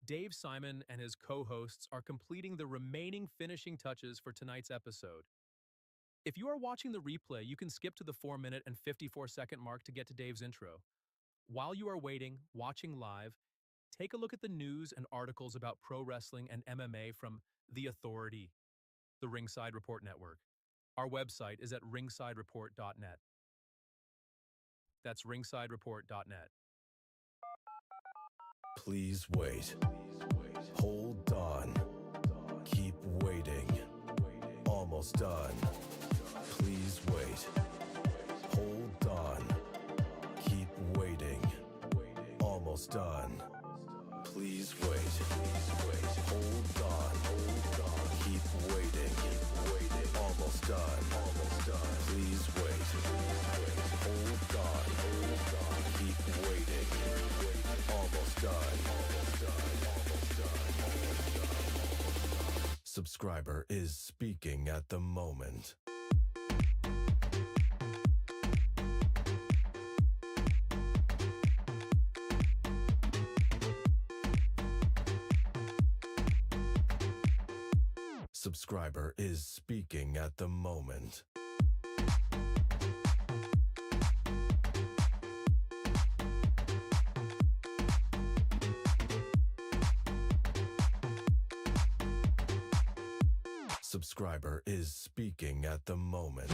Dave Simon and his co-hosts are completing the remaining finishing touches for tonight's episode. If you are watching the replay, you can skip to the 4-minute and 54-second mark to get to Dave's intro. While you are waiting, watching live, take a look at the news and articles about pro wrestling and MMA from The Authority, the Ringside Report Network. Our website is at ringsidereport.net. That's ringsidereport.net. Please wait. Hold on. Keep waiting. Almost done. Please wait. Hold on. Keep waiting. Almost done. Please wait. Hold on. Keep waiting. Almost done. Please wait. Hold on. Keep waiting. Almost done. Subscriber is speaking at the moment. Subscriber is speaking at the moment. Subscriber is speaking at the moment.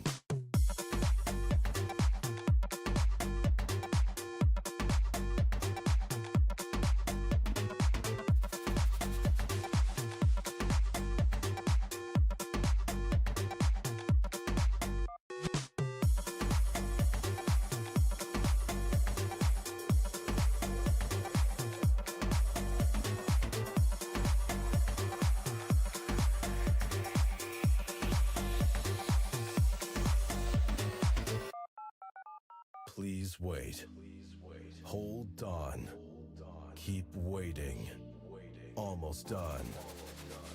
Please wait. Hold on. Keep waiting. Almost done.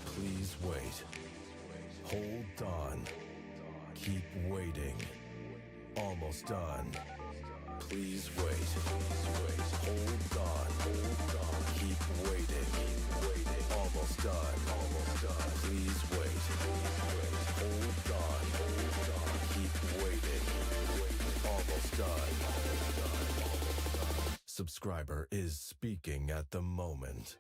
Please wait. Hold on. Keep waiting. Almost done. Please wait. Hold on. Keep waiting. Almost done. Please wait. Hold on. Keep waiting. Almost done. Subscriber is speaking at the moment.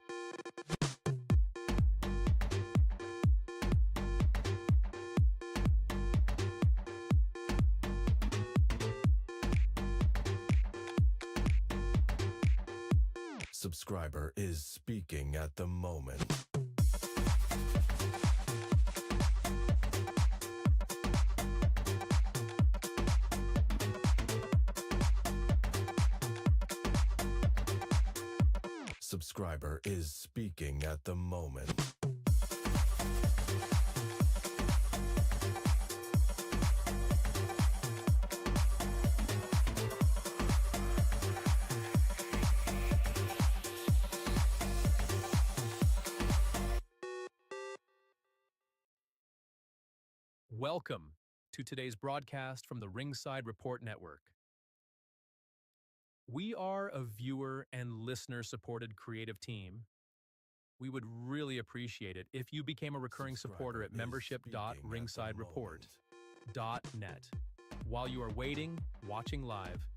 Subscriber is speaking at the moment. Subscriber is speaking at the moment. Welcome to today's broadcast from the Ringside Report Network. We are a viewer and listener-supported creative team. We would really appreciate it if you became a recurring supporter at membership.ringsidereport.net. While you are waiting, watching live,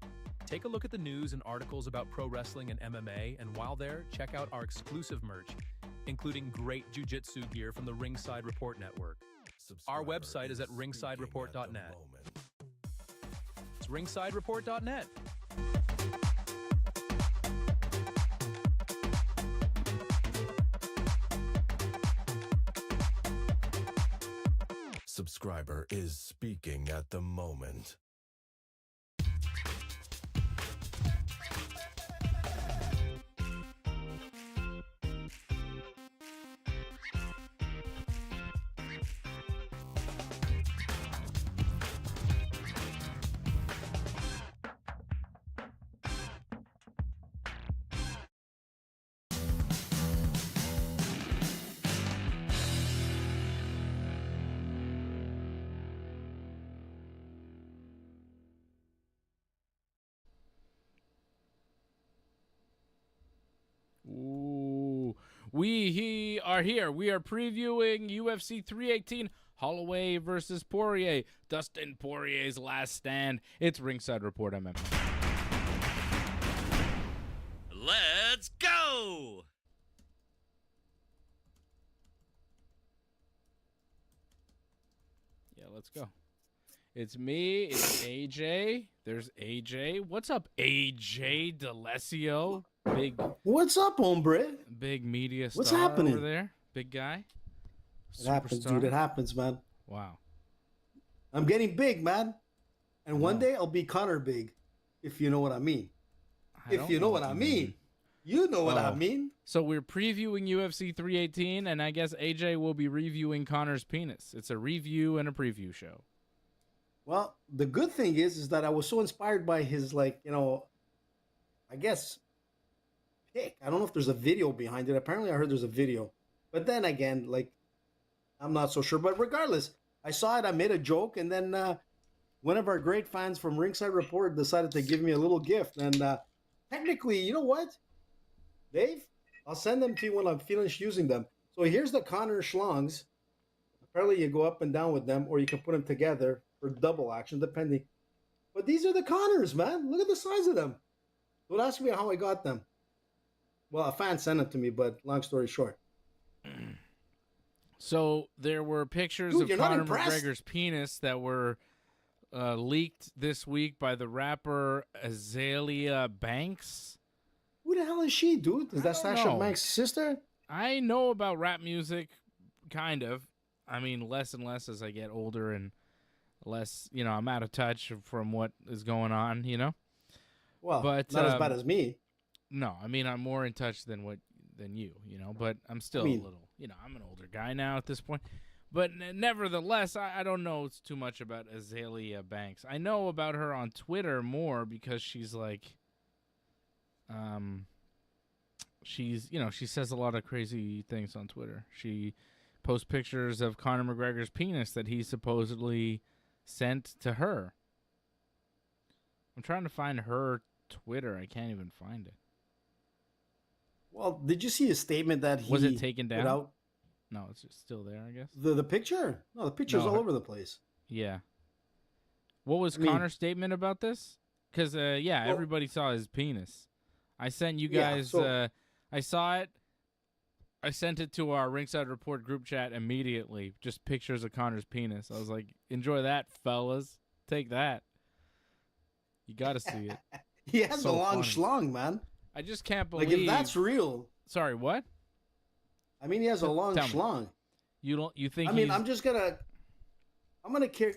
take a look at the news and articles about pro wrestling and MMA, and while there, check out our exclusive merch, including great jiu-jitsu gear from the Ringside Report Network. Our website is at ringsidereport.net. It's ringsidereport.net. Subscriber is speaking at the moment. We are here. We are previewing UFC 318, Holloway versus Poirier, Dustin Poirier's last stand. It's Ringside Report MMA. Let's go! Yeah, let's go. It's me. It's AJ. There's AJ. What's up, AJ D'Alessio? What's up, hombre? Big media star What's happening over there. Big guy. It happens, dude. It happens, man. Wow. I'm getting big, man. And one day I'll be Conor big, if you know what I mean. If you know what I mean. You know what I mean. So we're previewing UFC 318, and I guess AJ will be reviewing Conor's penis. It's a review and a preview show. Well, the good thing is that I was so inspired by his, I guess, pick. I don't know if there's a video behind it. Apparently, I heard there's a video. But then again, I'm not so sure. But regardless, I saw it. I made a joke. And then one of our great fans from Ringside Report decided to give me a little gift. And technically, you know what, Dave? I'll send them to you when I'm finished using them. So here's the Conor Schlongs. Apparently, you go up and down with them, or you can put them together for double action, depending. But these are the Conors, man. Look at the size of them. Don't ask me how I got them. Well, a fan sent them to me, but long story short. So there were pictures of Conor McGregor's penis that were leaked this week by the rapper Azalea Banks. Who the hell is she, dude? Is that Sasha Banks' sister? I know about rap music, kind of. I mean, less and less as I get older and less, I'm out of touch from what is going on, Well, but, not as bad as me. No, I mean, I'm more in touch than you, but I'm still a little, I'm an older guy now at this point. But nevertheless, I don't know too much about Azalea Banks. I know about her on Twitter more because she's she says a lot of crazy things on Twitter. She posts pictures of Conor McGregor's penis that he supposedly sent to her. I'm trying to find her Twitter. I can't even find it. Well, did you see a statement that he was it taken down? Put out? No, it's just still there, I guess. The picture? No, the picture's all over the place. Yeah. What was Conor's statement about this? Because, everybody saw his penis. I sent you guys, I saw it. I sent it to our Ringside Report group chat immediately. Just pictures of Conor's penis. I was like, enjoy that, fellas. Take that. You got to see it. He has a long schlong, man. I just can't believe. If that's real. Sorry, what? I mean, he has a long schlong. You think? I mean, I'm gonna care.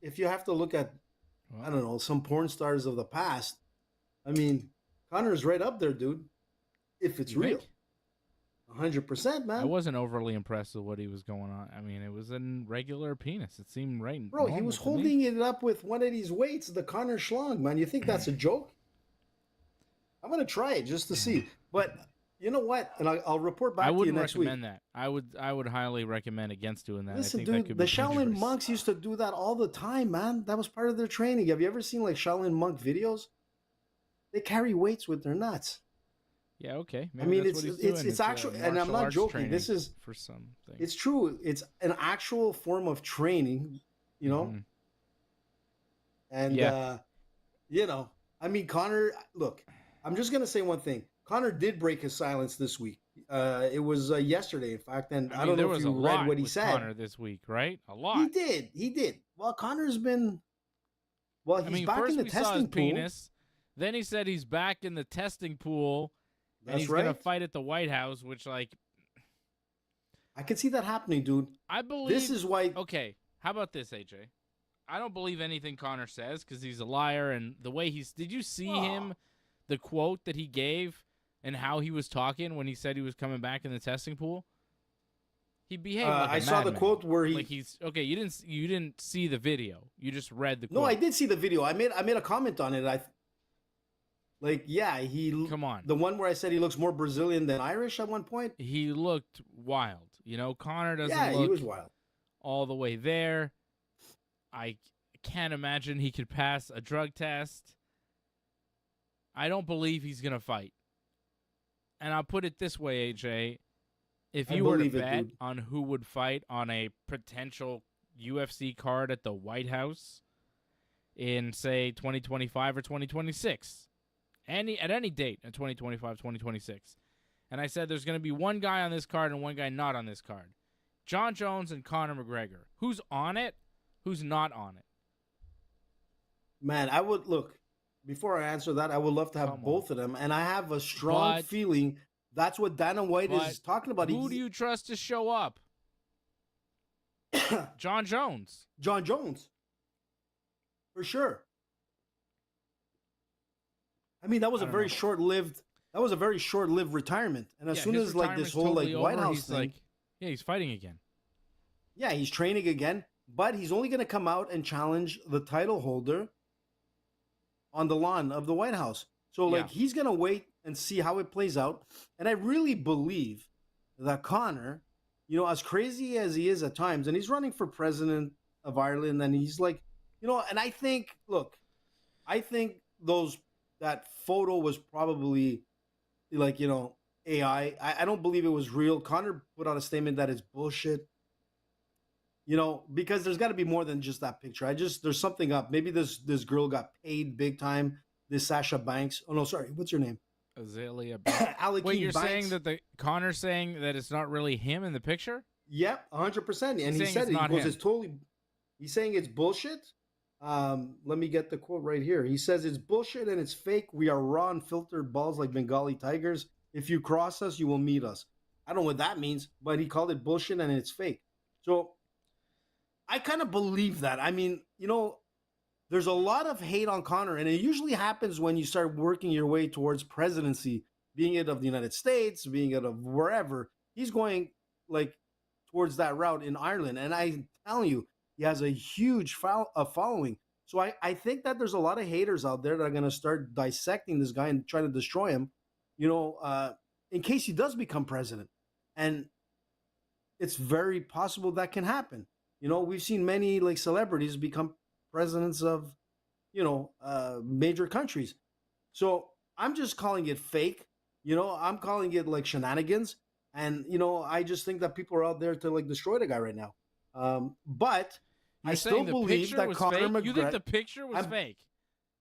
If you have to look at, I don't know, some porn stars of the past. I mean, Conor's right up there, dude. If it's real. 100%, man. I wasn't overly impressed with what he was going on. I mean, it was a regular penis. It seemed right. Bro, he was holding it up with one of these weights, the Conor Schlong, man. You think that's a joke? I'm going to try it just to see. But you know what? And I'll report back to you next week. I wouldn't recommend that. I would highly recommend against doing that. Listen, I think dude, that could the be Shaolin dangerous. monks used to do that all the time, man. That was part of their training. Have you ever seen Shaolin monk videos? They carry weights with their nuts. Yeah, okay. Maybe it's actually, and I'm not joking. This is for some things. It's true. It's an actual form of training, Mm-hmm. And I mean, Conor. Look, I'm just gonna say one thing. Conor did break his silence this week. It was yesterday, in fact, and I don't know if you read what he said. Conor this week, right? A lot. He did. Well, Conor's been. Well, he's back in the testing pool. Penis, then he said he's back in the testing pool. And he's going to fight at the White House, which, I can see that happening, dude. I believe... This is why... Okay, how about this, AJ? I don't believe anything Conor says because he's a liar, and the way he's... Did you see him, the quote that he gave, and how he was talking when he said he was coming back in the testing pool? He behaved like a I saw the quote where he... he's... Okay, you didn't see the video. You just read the quote. No, I did see the video. I made a comment on it. Come on. The one where I said he looks more Brazilian than Irish at one point. He looked wild. Conor doesn't look he was wild. All the way there. I can't imagine he could pass a drug test. I don't believe he's going to fight. And I'll put it this way, AJ. If I you were to believe it, bet dude. on who would fight on a potential UFC card at the White House in, say, 2025 or 2026, at any date in 2025, 2026, and I said there's going to be one guy on this card and one guy not on this card, Jon Jones and Conor McGregor, who's on it, who's not on it? Man, I would look. Before I answer that, I would love to have both of them, and I have a strong feeling that's what Dana White is talking about. Who do you trust to show up? Jon Jones. Jon Jones, for sure. I mean, that was a very short-lived. That was a very short-lived retirement, and as soon as like this whole like White House thing, he's fighting again. Yeah, he's training again, but he's only going to come out and challenge the title holder on the lawn of the White House. So like he's going to wait and see how it plays out. And I really believe that Conor, you know, as crazy as he is at times, and he's running for president of Ireland, and he's like, you know, and I think, look, I think that photo was probably like, you know, AI. I don't believe it was real. Conor put out a statement that it's bullshit. You know, because there's got to be more than just that picture. There's something up. Maybe this girl got paid big time. This Sasha Banks. Oh no, sorry. What's your name? Azalea. Wait, you're saying that Connor's saying that it's not really him in the picture? Yep, 100%. And he said it. He goes, it's totally. He's saying it's bullshit. Let me get the quote right here. He says it's bullshit and it's fake. We are raw and filtered balls like Bengali tigers. If you cross us, you will meet us. I don't know what that means, but he called it bullshit and it's fake. So I kind of believe that. I mean, you know, there's a lot of hate on Conor, and it usually happens when you start working your way towards presidency, being it of the United States, being it of wherever. He's going like towards that route in Ireland, and I'm telling you, he has a huge following. So I think that there's a lot of haters out there that are going to start dissecting this guy and trying to destroy him, you know, in case he does become president. And it's very possible that can happen. You know, we've seen many like celebrities become presidents of, you know, major countries. So I'm just calling it fake. You know, I'm calling it like shenanigans. And, you know, I just think that people are out there to like destroy the guy right now. But I still believe that Conor McGregor. You think the picture was fake?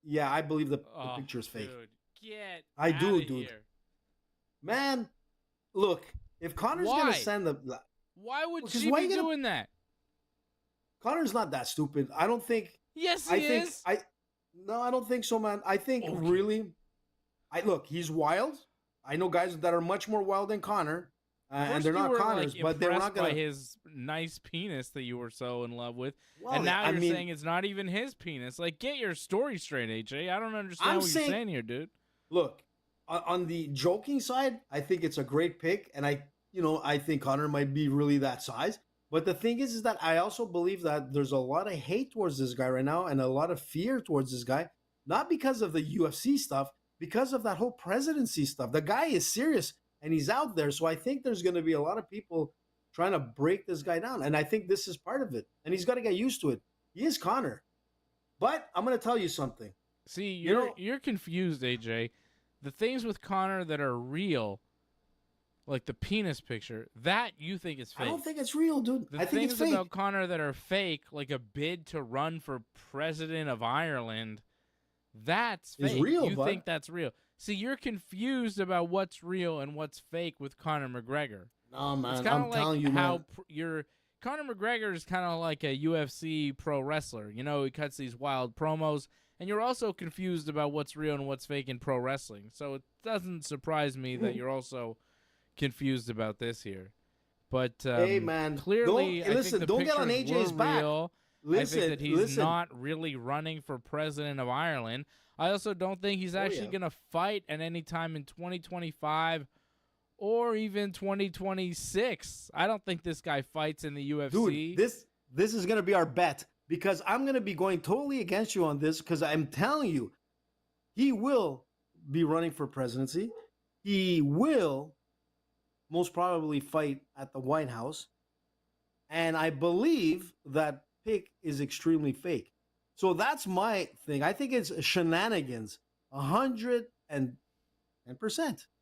Yeah, I believe the picture is fake. Dude, get I do, dude. Here. Man, look, if Conor's going to send the. Why would she be doing that? Conor's not that stupid. I don't think. Yes, he is. No, I don't think so, man. I think really. Look, he's wild. I know guys that are much more wild than Conor, and they're not Conor's, but they're not going to. By his nice penis that you were so in love with, and now you're saying it's not even his penis. Like, get your story straight, AJ. I don't understand what you're saying here, dude. Look, on the joking side, I think it's a great pick, and I think Conor might be really that size. But the thing is that I also believe that there's a lot of hate towards this guy right now and a lot of fear towards this guy, not because of the UFC stuff, because of that whole presidency stuff. The guy is serious and he's out there. So I think there's going to be a lot of people trying to break this guy down. And I think this is part of it. And he's got to get used to it. He is Conor. But I'm going to tell you something. See, you're confused, AJ. The things with Conor that are real, like the penis picture, that you think is fake. I don't think it's real, dude. I think it's fake. The things about Conor that are fake, like a bid to run for president of Ireland, that's fake. It's real, you think that's real. See, you're confused about what's real and what's fake with Conor McGregor. No, man. I'm telling you, man. Conor McGregor is kind of like a UFC pro wrestler. You know, he cuts these wild promos. And you're also confused about what's real and what's fake in pro wrestling. So it doesn't surprise me that you're also confused about this here. But hey, man, clearly, don't get on AJ's back. I think that he's not really running for president of Ireland. I also don't think he's actually going to fight at any time in 2025 or even 2026. I don't think this guy fights in the UFC. Dude, this is going to be our bet. Because I'm going to be going totally against you on this because I'm telling you, he will be running for presidency. He will most probably fight at the White House. And I believe that pick is extremely fake. So that's my thing. I think it's shenanigans, 110%.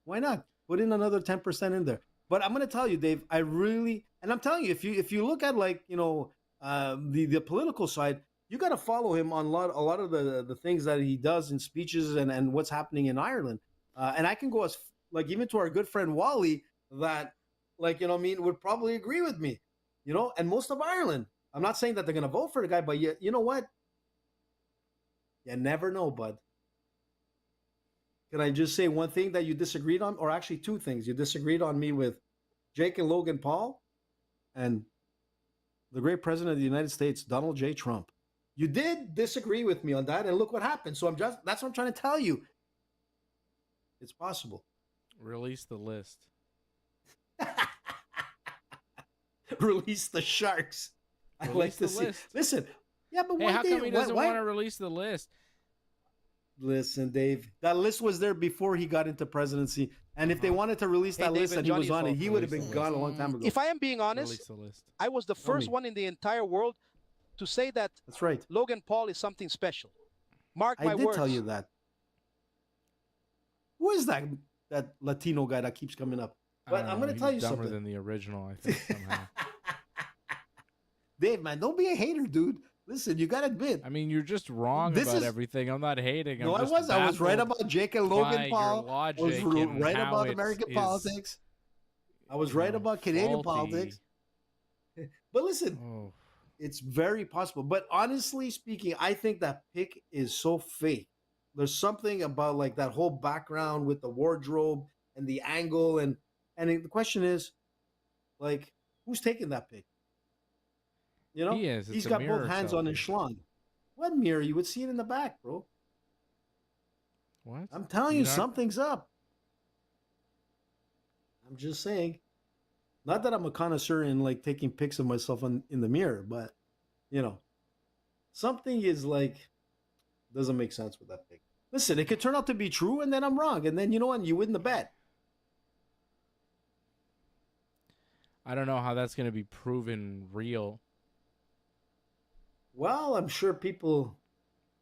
Why not? Put in another 10% in there. But I'm going to tell you, Dave, and I'm telling you, if you look at like, the political side, you got to follow him on a lot of the things that he does in speeches and what's happening in Ireland. And I can go as like even to our good friend Wally that like, would probably agree with me, and most of Ireland. I'm not saying that they're going to vote for the guy, but you know what? You never know, bud. Can I just say one thing that you disagreed on? Or actually two things. You disagreed on me with Jake and Logan Paul and the great president of the United States, Donald J. Trump. You did disagree with me on that, and look what happened. So that's what I'm trying to tell you. It's possible. Release the list. Release the sharks. I like to see. List. Listen, yeah, but hey, how come he doesn't want to release the list? Listen, Dave, that list was there before he got into presidency. And if they wanted to release that list and he was on it, he would have been gone a long time ago. If I am being honest, I was the first one in the entire world to say that that's right. Logan Paul is something special. Mark my words. I did tell you that. Who is that Latino guy that keeps coming up? But I'm going to tell you something. Dumber than the original, I think, somehow. Dave, man, don't be a hater, dude. Listen, you got to admit. I mean, you're just wrong about everything. I'm not hating. No, I was right about Jake and Logan Paul. I was right about American politics. I was right about Canadian politics. But listen, it's very possible. But honestly speaking, I think that pick is so fake. There's something about like that whole background with the wardrobe and the angle. And the question is, like, who's taking that pick? He's got both hands on his schlong. What mirror? You would see it in the back, bro. What? I'm telling you, something's up. I'm just saying. Not that I'm a connoisseur in like taking pics of myself in the mirror, but something is like doesn't make sense with that pic. Listen, it could turn out to be true, and then I'm wrong, and then you win the bet. I don't know how that's going to be proven real. Well, I'm sure people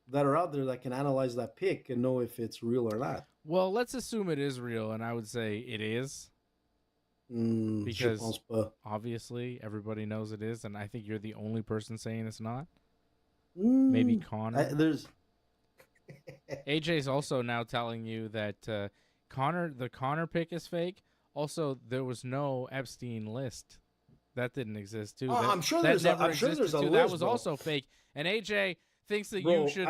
that are out there that can analyze that pick and know if it's real or not. Well, let's assume it is real, and I would say it is. Because obviously everybody knows it is, and I think you're the only person saying it's not. Maybe Conor. AJ's also now telling you that the Conor pick is fake. Also, there was no Epstein list. That didn't exist too. I'm sure there's a list. That was also fake. And AJ thinks that you should.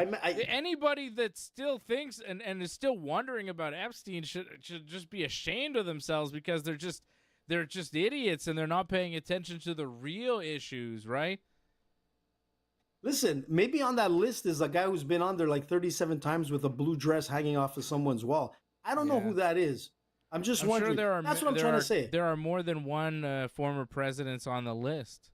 Anybody that still thinks and is still wondering about Epstein should just be ashamed of themselves because they're just idiots and they're not paying attention to the real issues, right? Listen, maybe on that list is a guy who's been on there like 37 times with a blue dress hanging off of someone's wall. I don't know who that is. I'm wondering. Sure That's what I'm trying to say. There are more than one former presidents on the list.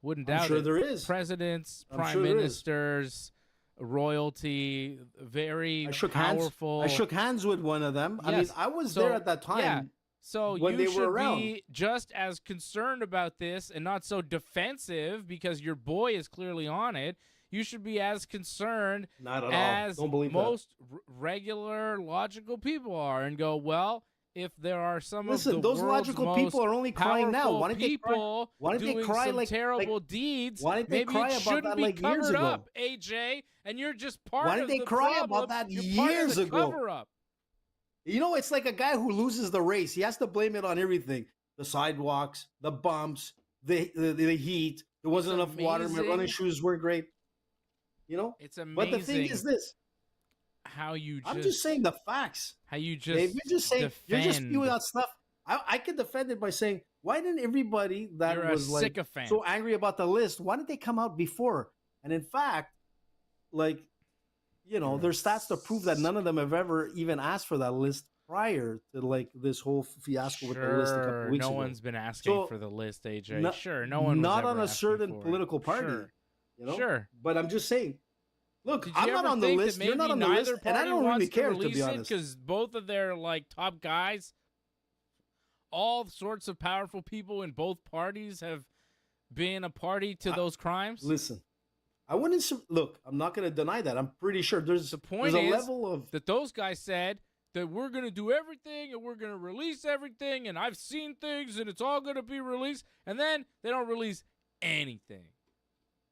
Wouldn't doubt it. I'm sure there is. Presidents, prime ministers, royalty, very powerful. I shook hands with one of them. Yes. I mean, I was there at that time. Yeah. So when you should be just as concerned about this and not so defensive because your boy is clearly on it. You should be as concerned as most regular, logical people are and go, well, if there are some of the those world's logical most people are only crying now. Why don't people doing some terrible deeds? Why didn't they cry about that like years ago? Up, AJ, and you're just part of the problem. Why didn't they cry about that years ago? Cover-up. It's like a guy who loses the race. He has to blame it on everything: the sidewalks, the bumps, the heat. There wasn't enough water. My running shoes weren't great. It's amazing. But the thing is this. I'm just saying the facts. How you just Dave, you're just saying you're just spewing out stuff. I could defend it by saying, why didn't everybody that was like so angry about the list, why didn't they come out before? And in fact, like, there's stats to prove that none of them have ever even asked for that list prior to like this whole fiasco with the list a couple weeks ago. No one's been asking for the list, AJ. No one. Not on a certain political party. Sure. But I'm just saying. Look, I'm not on the list. You're not on the list, and I don't really care, to be honest. Because both of their top guys, all sorts of powerful people in both parties have been a party to those crimes. Listen, I wouldn't look. I'm not going to deny that. I'm pretty sure there's a level of that those guys said that we're going to do everything and we're going to release everything and I've seen things and it's all going to be released. And then they don't release anything.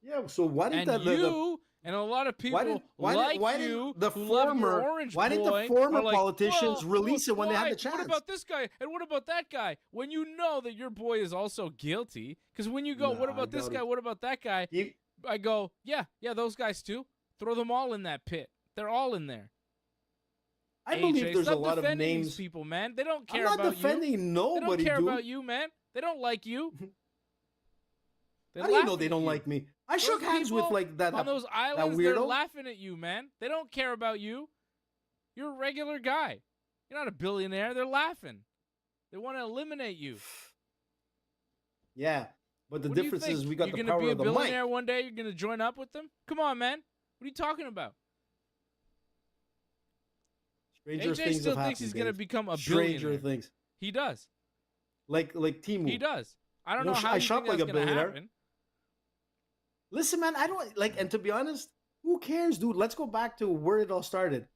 Yeah, so why didn't And and a lot of people why didn't the former politicians release it when they had the chance? What about this guy? And what about that guy? When you know that your boy is also guilty, because when you go, what about this guy? What about that guy? I go, yeah, those guys too. Throw them all in that pit. They're all in there. I believe there's a lot of names. These people, man. They don't care I'm about not defending nobody, They don't care dude. about you, man. They don't like you. How do you know they don't like me? I shook hands with like that on those islands. that weirdo. They're laughing at you, man. They don't care about you. You're a regular guy. You're not a billionaire. They're laughing. They want to eliminate you. Yeah, but the difference is we got the power of the mic. You're going to be a billionaire one day? You're going to join up with them? Come on, man. What are you talking about? Stranger AJ things still have thinks happened, he's going to Dave. become a billionaire. Stranger things. He does. Like Timu. He does. I don't know how I you shop think like that's a going to billionaire. happen. Listen, man, I don't like, and to be honest, who cares, dude? Let's go back to where it all started.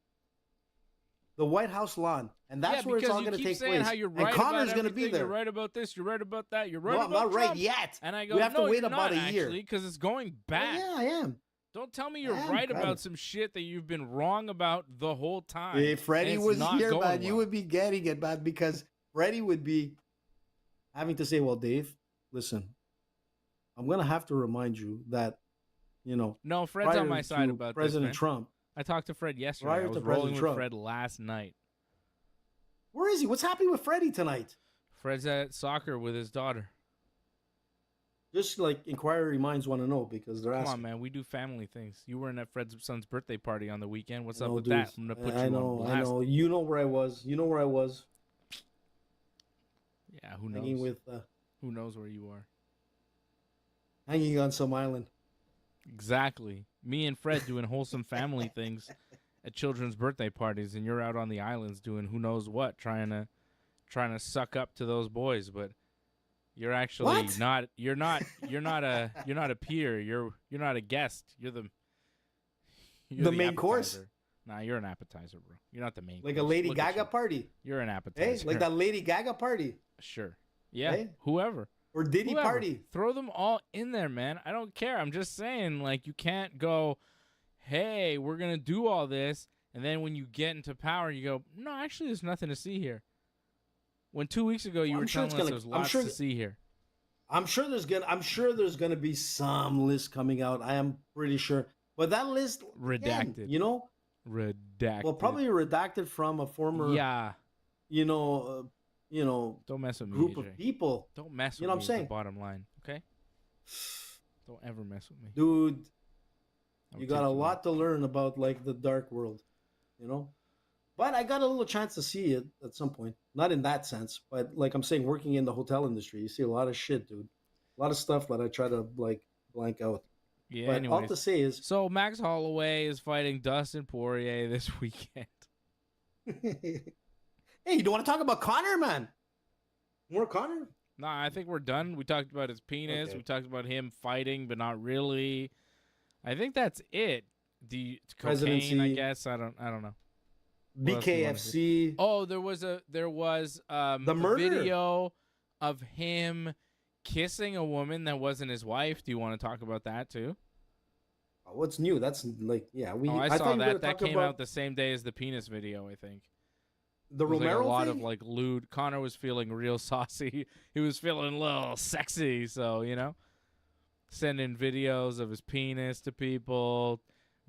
The White House lawn, and that's where it's all going to take place. How you're right and Conor's going to be there. You're right about this. You're right about that. You're right no, about I'm not Trump. right yet. And I go, we have no, to wait you're about not, a year because it's going back. Yeah, I am. Don't tell me you're right about some shit that you've been wrong about the whole time. If Freddie was here, man, well. you would be getting it, man, because Freddie would be having to say, well, Dave, listen, I'm going to have to remind you that, you know. No, Fred's on my side about President this, Trump. I talked to Fred yesterday. Prior I was to rolling President with Trump. Fred last night. Where is he? What's happening with Freddie tonight? Fred's at soccer with his daughter. Just like inquiry minds want to know because they're asking. Come on, man. We do family things. You weren't at Fred's son's birthday party on the weekend. What's up No, with dude, that? I'm going to put you on blast. I know. You know where I was. You know where I was. Yeah, who knows? Hanging with, who knows where you are? hanging on some island. Exactly. Me and Fred doing wholesome family things at children's birthday parties, and you're out on the islands doing who knows what, trying to suck up to those boys, but you're actually not. You're not a peer. You're not a guest. You're the main course. Nah, you're an appetizer, bro. You're not the main like course. a Lady Look at Gaga you. party. You're an appetizer. Hey, like that Lady Gaga party. Sure. Yeah. Hey? Whoever. Or Diddy Whoever. party. Throw them all in there, man. I don't care. I'm just saying, like, you can't go, hey, we're going to do all this, and then when you get into power, you go, no, actually, there's nothing to see here. When 2 weeks ago, you were telling us there's lots to see here. I'm sure there's gonna be some list coming out. I am pretty sure. But that list, redacted. Again, you know? Redacted. Well, probably redacted from a former, don't mess with me, group AJ. of people. Don't mess with you know me. What I'm saying? The bottom line, okay? Don't ever mess with me, dude. You got a lot to learn about like the dark world, you know. But I got a little chance to see it at some point. Not in that sense, but like I'm saying, working in the hotel industry, you see a lot of shit, dude. A lot of stuff that I try to like blank out. Yeah. But anyways, all to say is, so Max Holloway is fighting Dustin Poirier this weekend. Hey, you don't want to talk about Conor, man? More Conor? Nah, I think we're done. We talked about his penis. Okay. We talked about him fighting, but not really. I think that's it. The cocaine, I guess. I don't know. BKFC. Oh, there was the murder video of him kissing a woman that wasn't his wife. Do you want to talk about that too? What's new? That's like, yeah. I saw that. That came out the same day as the penis video, I think. The Romero like a lot thing? of like lewd. Conor was feeling real saucy. He was feeling a little sexy, so sending videos of his penis to people,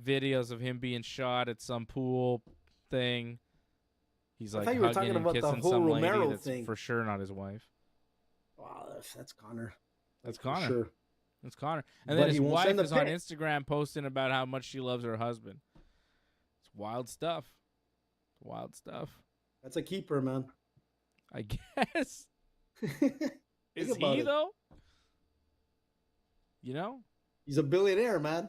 videos of him being shot at some pool thing. He's like hugging and kissing some lady that's for sure not his wife. Wow, that's Conor. That's Conor. Sure. That's Conor. And then his wife is on Instagram posting about how much she loves her husband. It's wild stuff. Wild stuff. That's a keeper, man. I guess. Is he though? He's a billionaire, man.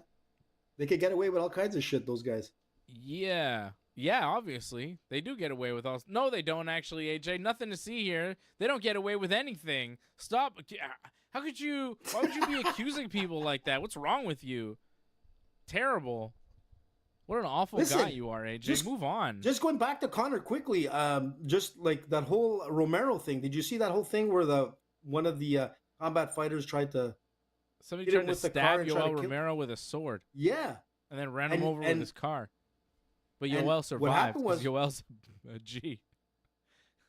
They could get away with all kinds of shit, those guys. Yeah. Yeah, obviously. They do get away with all... No, they don't actually, AJ. Nothing to see here. They don't get away with anything. Stop. How could you... Why would you be accusing people like that? What's wrong with you? Terrible. What an awful guy you are, AJ. Move on. Just going back to Conor quickly, just like that whole Romero thing. Did you see that whole thing where one of the combat fighters tried to Somebody tried to stab Yoel Romero with a sword. Yeah. And then ran him over with his car. But Yoel survived because Yoel's a G.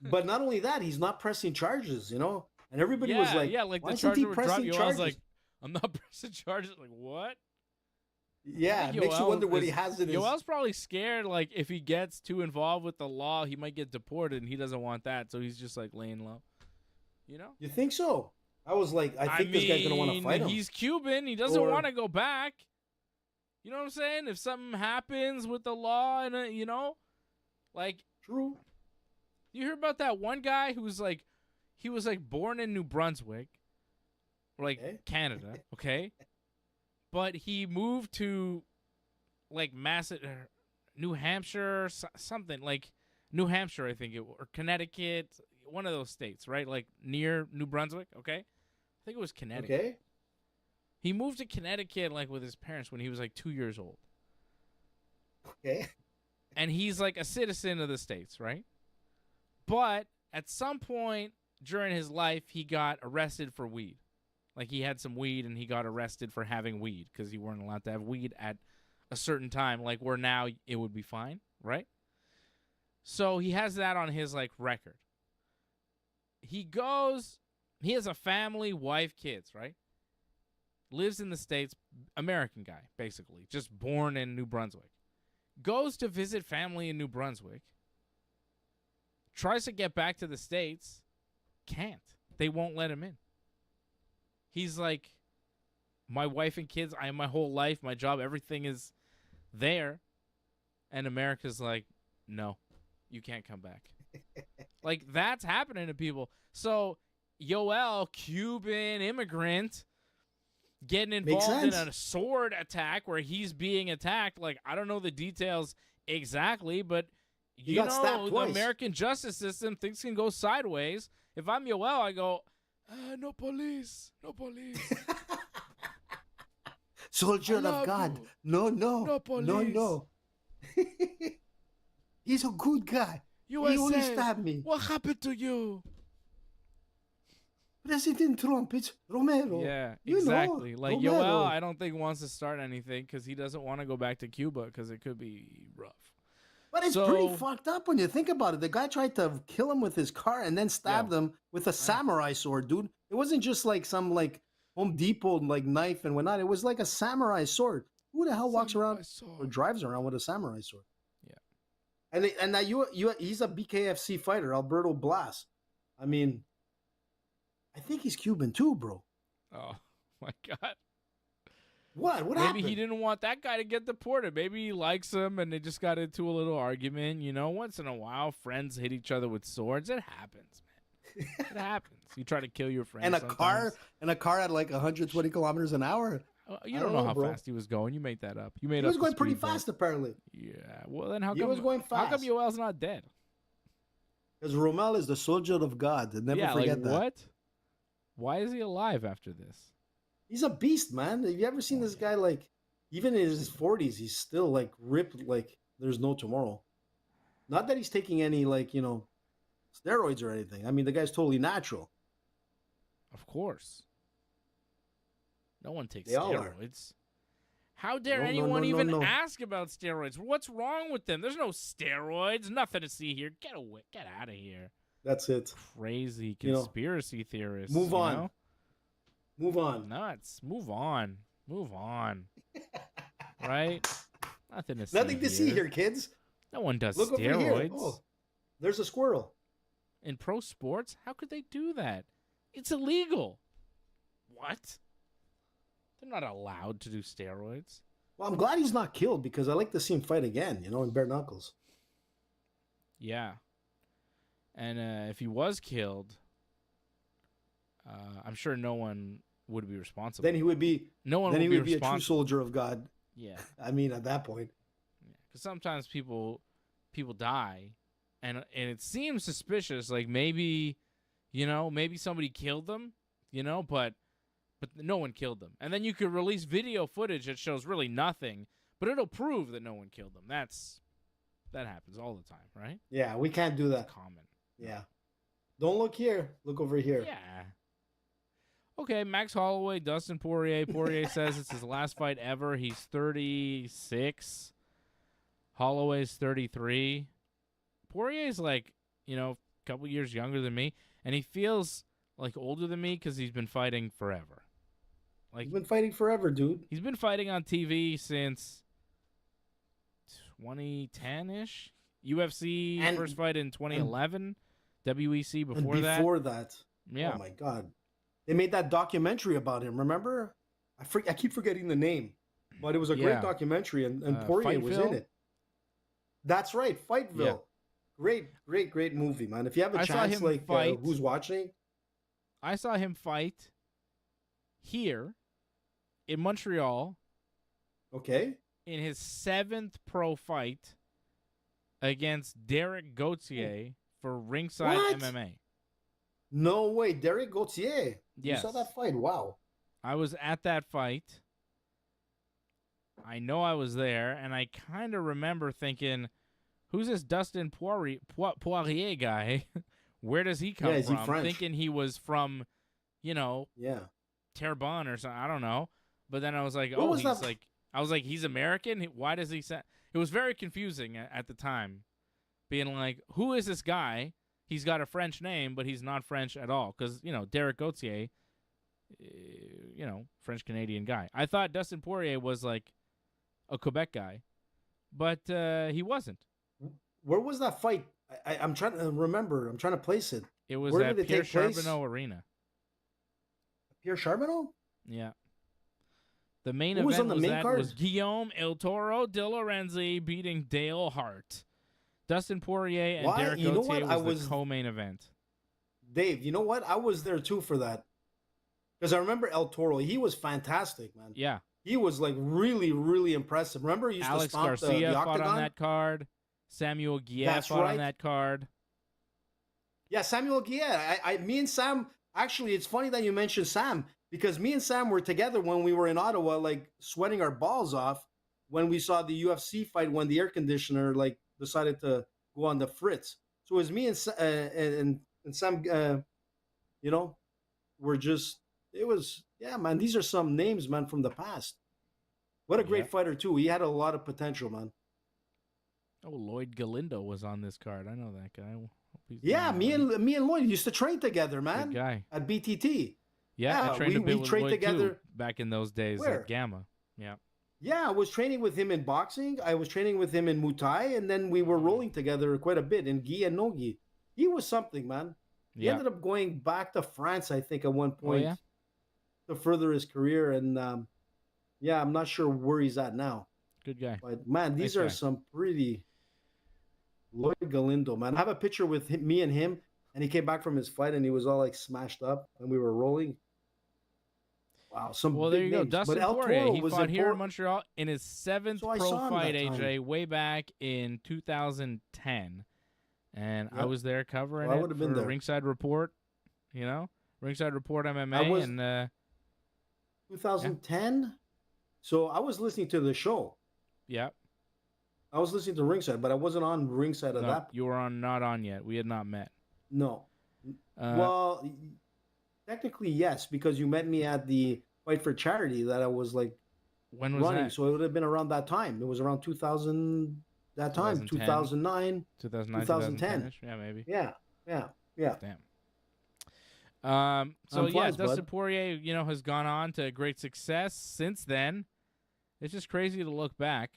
But not only that, he's not pressing charges, you know? And everybody was like, like the charger would drop. Yoel's like, I'm not pressing charges. Like, what? Yeah, it makes you wonder what he has in his... Yoel's probably scared, like, if he gets too involved with the law, he might get deported, and he doesn't want that, so he's just, like, laying low. You know? You think so? I was like, I think this guy's going to want to fight him. He's Cuban. He doesn't want to go back. You know what I'm saying? If something happens with the law, and you know? Like... True. You hear about that one guy who's, like... He was, like, born in New Brunswick. Or, like, Canada, okay? But he moved to, like, New Hampshire, something like New Hampshire, I think or Connecticut, one of those states, right? Like near New Brunswick, okay? I think it was Connecticut. Okay. He moved to Connecticut, like, with his parents when he was, like, 2 years old. Okay. And he's, like, a citizen of the States, right? But at some point during his life, he got arrested for weed. Like, he had some weed, and he got arrested for having weed because you weren't allowed to have weed at a certain time, like where now it would be fine, right? So he has that on his, like, record. He has a family, wife, kids, right? Lives in the States, American guy, basically, just born in New Brunswick. Goes to visit family in New Brunswick. Tries to get back to the States. Can't. They won't let him in. He's like, my wife and kids, I have my whole life, my job, everything is there. And America's like, no, you can't come back. Like, that's happening to people. So, Yoel, Cuban immigrant, getting involved in a sword attack where he's being attacked. Like, I don't know the details exactly, but you know, the American justice system, things can go sideways. If I'm Yoel, I go, no police, no police. Soldier of God. You. No police. No. He's a good guy. USA, he only stabbed me. What happened to you? President Trump, it's Romero. Yeah, exactly. Like, Romero. Yoel, I don't think wants to start anything because he doesn't want to go back to Cuba because it could be rough. But it's pretty fucked up when you think about it. The guy tried to kill him with his car and then stabbed him with a samurai sword, dude. It wasn't just like some like Home Depot like knife and whatnot. It was like a samurai sword. Who the hell walks around or drives around with a samurai sword? Yeah. And that he's a BKFC fighter, Alberto Blas. I mean, I think he's Cuban too, bro. Oh my God. What happened? Maybe he didn't want that guy to get deported. Maybe he likes him and they just got into a little argument. You know, once in a while, friends hit each other with swords. It happens, man. It happens. You try to kill your friend. And a car at like 120 kilometers an hour. You don't know how fast he was going. You made that up. He was going pretty fast, apparently. Yeah. Well, then how come he was going fast? How come Yoel's not dead? Because Romel is the soldier of God. Never forget that. What? Why is he alive after this? He's a beast, man. Have you ever seen this guy, like, even in his 40s, he's still, like, ripped like there's no tomorrow. Not that he's taking any, like, you know, steroids or anything. I mean, the guy's totally natural. Of course. No one takes steroids. How dare anyone even ask about steroids? What's wrong with them? There's no steroids. Nothing to see here. Get away. Get out of here. That's it. Crazy conspiracy theorists. Move on. You know? Move on. Nuts. Move on. Move on. Right? Nothing to see Nothing to see here, kids. No one does Look steroids. Over here. Oh, there's a squirrel. In pro sports? How could they do that? It's illegal. What? They're not allowed to do steroids. Well, I'm glad he's not killed because I like to see him fight again, you know, in bare knuckles. Yeah. And if he was killed, I'm sure no one would be responsible. Then he would be. No one. Then would he would be a true responsible. soldier of God. Yeah. I mean, at that point. Yeah. Because sometimes people die, and it seems suspicious. Like maybe, you know, maybe somebody killed them, you know, but no one killed them. And then you could release video footage that shows really nothing, But it'll prove that no one killed him. That happens all the time, right? Yeah, we can't do that. It's common. Yeah. Don't look here. Look over here. Yeah. Okay, Max Holloway, Dustin Poirier. Poirier says it's his last fight ever. He's 36. Holloway's 33. Poirier's like, a couple years younger than me, and he feels like older than me because he's been fighting forever. Like, He's been fighting forever, dude. he's been fighting on TV since 2010-ish. UFC And- first fight in 2011. WEC And before that. before that. Yeah. Oh my God. They made that documentary about him. Remember? I keep forgetting the name, but it was a Yeah. great documentary, and Poirier was in Fightville? it. That's right, Fightville. Yeah. Great movie, man. If you have a I saw chance, him like fight. who's watching? I saw him fight here in Montreal Okay. in his 7th pro fight against Derek Gauthier for Ringside What? MMA. No way, Derek Gauthier. Yes. You saw that fight? Wow. I was at that fight. I know I was there, and I kind of remember thinking, who's this Dustin Poirier guy? Where does he come Yeah, is he from? French? Thinking he was from, Yeah. Terrebonne or something. I don't know. But then I was like, What was he's that- like, I was like, he's American? Why does he say? It was very confusing at the time, being like, who is this guy? He's got a French name, but he's not French at all. Because, Derek Gauthier, French-Canadian guy. I thought Dustin Poirier was like a Quebec guy, but he wasn't. Where was that fight? I'm trying to remember. I'm trying to place it. It was Where at did it Pierre take place? Charbonneau Arena. Pierre Charbonneau? Yeah. The main Who was event on the main that card? was Guillaume El Toro de Lorenzi beating Dale Hart. Dustin Poirier and Why? Derek You know Gauthier what? was the co-main event. Dave, you know what? I was there too for that. Because I remember El Toro. He was fantastic, man. Yeah. He was like really, really impressive. Remember he used to Alex stomp Garcia the fought Octagon? on that card. Samuel Guillet That's fought right. on that card. Yeah, Samuel Guillet. Me and Sam, actually, it's funny that you mentioned Sam, because me and Sam were together when we were in Ottawa, like sweating our balls off when we saw the UFC fight when the air conditioner like decided to go on the fritz. So it was me and Sam, were just, it was, yeah, man, these are some names, man, from the past. What a great Yeah. fighter, too. He had a lot of potential, man. Oh, Lloyd Galindo was on this card. I know that guy. Hope he's Yeah, doing all right. me and Lloyd used to train together, man, Good guy. at BTT. Yeah, Yeah, I trained a we bit with trained Lloyd together. too back in those days Where? at Gamma. Yeah. Yeah, I was training with him in boxing. I was training with him in Muay Thai, and then we were rolling together quite a bit in gi and no gi. He was something, man. He Yeah. ended up going back to France, I think, at one Oh, point yeah? to further his career. And yeah, I'm not sure where he's at now. Good guy. But man, these Nice are guy. some pretty Lloyd Galindo, man. I have a picture with me and him, and he came back from his fight, and he was all like smashed up, and we were rolling. Wow, some Well, big there you go. names. Dustin But El Poirier, Toro he was fought here in important. Montreal in his 7th So I pro saw him fight, that time. AJ, way back in 2010. And I Yep. was there covering Well, I it would've for been there. Ringside Report, Ringside Report MMA. I was- And 2010. So I was listening to the show. yeah, I was listening to Ringside, but I wasn't on Ringside at no, that. you were not on yet. We had not met. No. Uh, Technically yes, because you met me at the Fight for Charity that I was like when was running. that? So it would have been around that time. It was around 2000. That time, 2010. 2009. 2009, 2010. 2010-ish? Yeah, maybe. Yeah. Damn. So Time yeah, flies, Dustin bud. Poirier, has gone on to great success since then. It's just crazy to look back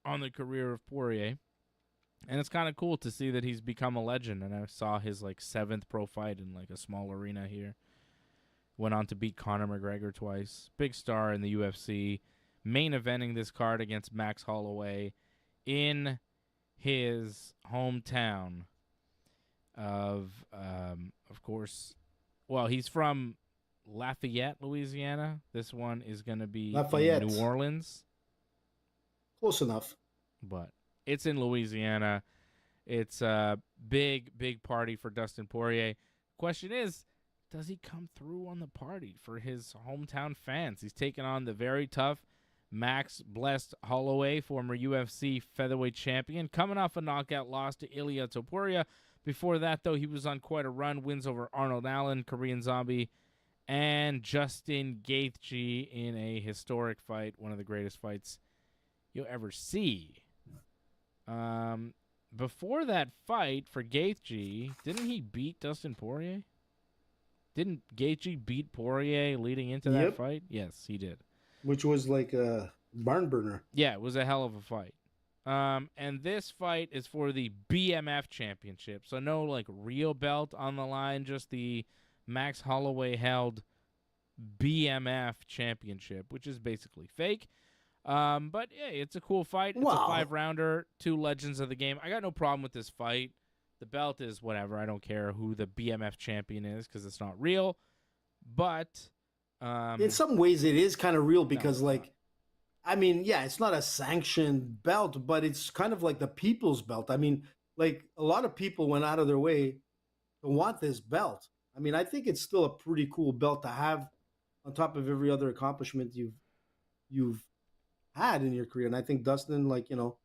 on the career of Poirier, and it's kind of cool to see that he's become a legend. And I saw his 7th pro fight in a small arena here. Went on to beat Conor McGregor twice. Big star in the UFC. Main eventing this card against Max Holloway in his hometown of course, well, he's from Lafayette, Louisiana. This one is going to be Lafayette. in New Orleans, Close enough. but it's in Louisiana. It's a big, big party for Dustin Poirier. Question is, does he come through on the party for his hometown fans? He's taking on the very tough, Max blessed Holloway, former UFC featherweight champion, coming off a knockout loss to Ilia Topuria. Before that, though, he was on quite a run. Wins over Arnold Allen, Korean Zombie, and Justin Gaethje in a historic fight, one of the greatest fights you'll ever see. Before that fight for Gaethje, didn't he beat Dustin Poirier? Didn't Gaethje beat Poirier leading into that fight? Yes, he did. Which was like a barn burner. Yeah, it was a hell of a fight. And this fight is for the BMF championship. So no like real belt on the line, just the Max Holloway held BMF championship, which is basically fake. But yeah, it's a cool fight. It's a 5-rounder, 2 legends of the game. I got no problem with this fight. The belt is whatever. I don't care who the BMF champion is because it's not real. But in some ways, it is kind of real because, I mean, yeah, it's not a sanctioned belt, but it's kind of like the people's belt. I mean, like a lot of people went out of their way to want this belt. I mean, I think it's still a pretty cool belt to have on top of every other accomplishment you've had in your career. And I think Dustin, like, you know,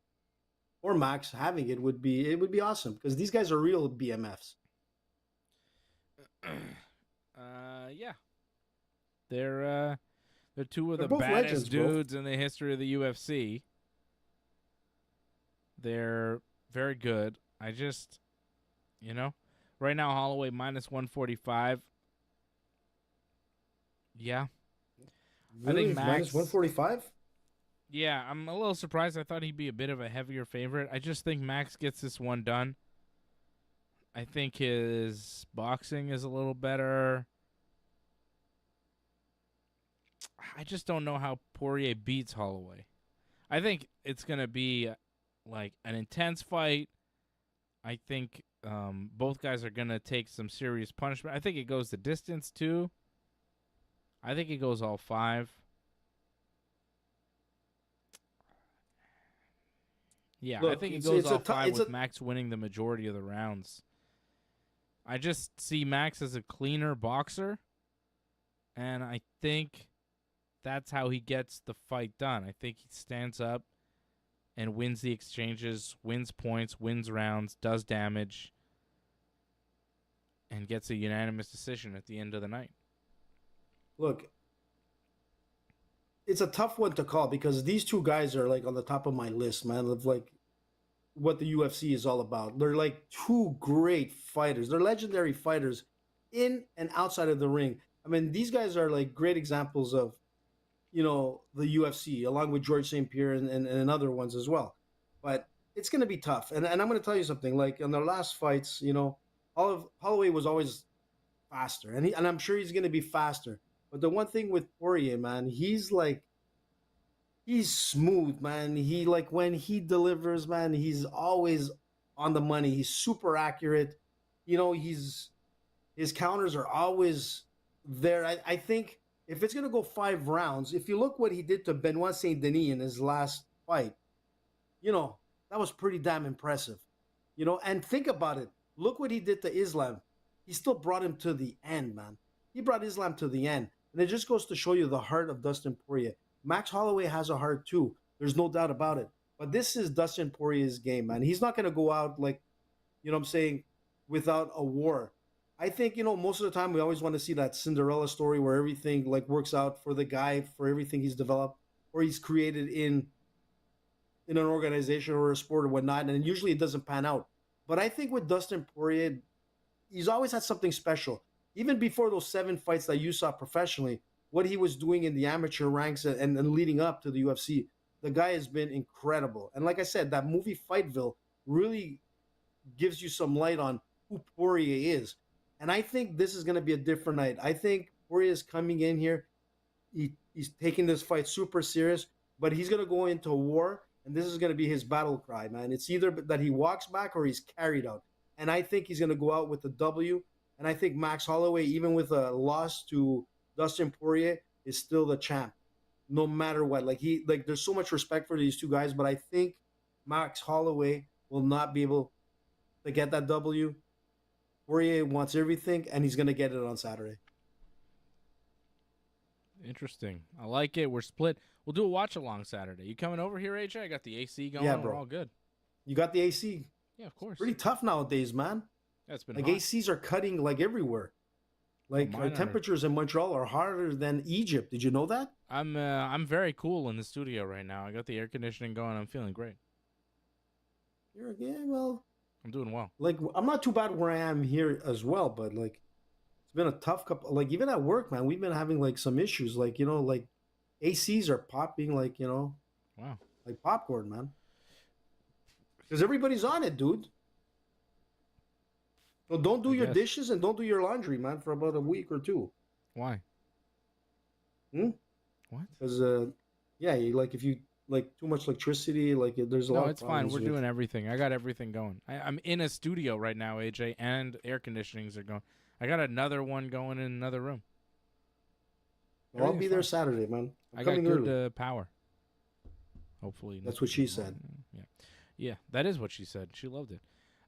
or Max having it would be awesome because these guys are real BMFs. Yeah. They're 2 of the both baddest legends, dudes in the history of the UFC. They're very good. I just, you know, right now Holloway minus 145. Yeah. Really? I think Max minus 145? Yeah, I'm a little surprised. I thought he'd be a bit of a heavier favorite. I just think Max gets this one done. I think his boxing is a little better. I just don't know how Poirier beats Holloway. I think it's going to be like an intense fight. I think both guys are going to take some serious punishment. I think it goes the distance, too. I think it goes all 5. Yeah, Look, I think it goes all 5 with a... Max winning the majority of the rounds. I just see Max as a cleaner boxer, and I think that's how he gets the fight done. I think he stands up and wins the exchanges, wins points, wins rounds, does damage, and gets a unanimous decision at the end of the night. Look, it's a tough one to call because these 2 guys are like on the top of my list, man, of like what the UFC is all about. They're like 2 great fighters. They're legendary fighters in and outside of the ring. I mean, these guys are like great examples of, you know, the UFC, along with George St. Pierre and other ones as well. But it's going to be tough. And I'm going to tell you something. Like in their last fights, you know, Holloway was always faster. And I'm sure he's going to be faster. But the one thing with Poirier, man, he's smooth, man. He like when he delivers, man, he's always on the money. He's super accurate. You know, his counters are always there. I think if it's gonna go 5 rounds, if you look what he did to Benoit Saint Denis in his last fight, you know, that was pretty damn impressive. You know, and think about it. Look what he did to Islam. He still brought him to the end, man. He brought Islam to the end. And it just goes to show you the heart of Dustin Poirier. Max Holloway has a heart too. There's no doubt about it. But this is Dustin Poirier's game, man. He's not going to go out like, you know what I'm saying, without a war. I think, you know, most of the time we always want to see that Cinderella story where everything like works out for the guy, for everything he's developed or he's created in an organization or a sport or whatnot. And usually it doesn't pan out. But I think with Dustin Poirier, he's always had something special. Even before those 7 fights that you saw professionally, what he was doing in the amateur ranks and leading up to the UFC, the guy has been incredible. And like I said, that movie Fightville really gives you some light on who Poirier is. And I think this is going to be a different night. I think Poirier is coming in here. He's taking this fight super serious, but he's going to go into war, and this is going to be his battle cry, man. It's either that he walks back or he's carried out. And I think he's going to go out with the W. And I think Max Holloway, even with a loss to Dustin Poirier, is still the champ, no matter what. Like there's so much respect for these 2 guys, but I think Max Holloway will not be able to get that W. Poirier wants everything, and he's going to get it on Saturday. Interesting. I like it. We're split. We'll do a watch along Saturday. You coming over here, AJ? I got the AC going. Yeah, bro. We're all good. You got the AC? Yeah, of course. Pretty tough nowadays, man. That's been like hot. ACs are cutting like everywhere. Like our temperatures in Montreal are hotter than Egypt. Did you know that? I'm very cool in the studio right now. I got the air conditioning going. I'm feeling great. Well, I'm doing well. Like I'm not too bad where I am here as well, but like it's been a tough couple. Like even at work, man, we've been having like some issues. Like like ACs are popping, like wow, like popcorn, man. Because everybody's on it, dude. So don't do your dishes and don't do your laundry, man, for about a week or two. Why? What? Because if you like too much electricity, like there's a lot. No, it's fine. We're doing everything. I got everything going. I'm in a studio right now, AJ, and air conditionings are going. I got another one going in another room. Well, I'll be there Saturday, man. I got good power. Hopefully. That's what she said. Yeah, that is what she said. She loved it.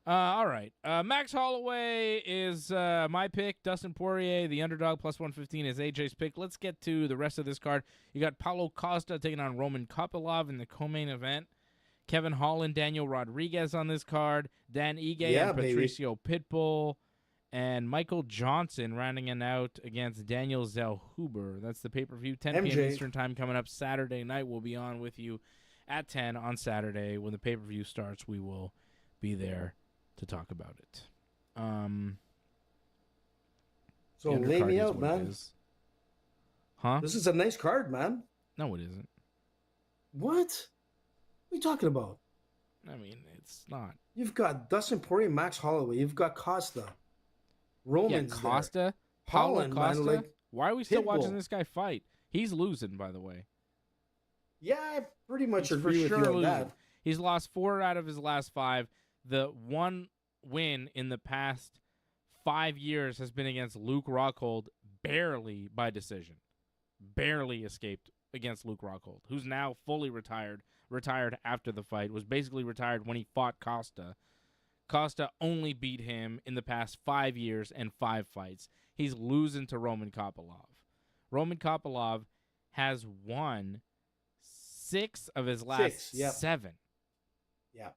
All right. Max Holloway is my pick. Dustin Poirier, the underdog, plus 115 is AJ's pick. Let's get to the rest of this card. You got Paulo Costa taking on Roman Kopylov in the co-main event. Kevin Holland, Daniel Rodriguez on this card. Dan Ige and Patricio Pitbull. And Michael Johnson rounding it out against Daniel Zellhuber. That's the pay-per-view, 10 p.m. Eastern time coming up Saturday night. We'll be on with you at 10 on Saturday. When the pay-per-view starts, we will be there to talk about it. So lay me out, man. Huh? This is a nice card, man. No, it isn't. What? What are you talking about? I mean, it's not. You've got Dustin Poirier, Max Holloway. You've got Costa. Roman's Costa. Holland, Costa. man, like why are we still watching this guy fight? He's losing, by the way. Yeah, I pretty much agree with you on that. He's lost 4 out of his last 5. The one win in the past 5 years has been against Luke Rockhold, barely by decision. Barely escaped against Luke Rockhold, who's now fully retired. Retired after the fight, was basically retired when he fought Costa. Costa only beat him in the past 5 years and 5 fights. He's losing to Roman Kopylov. Roman Kopylov has won 6 of his last 7. Yeah.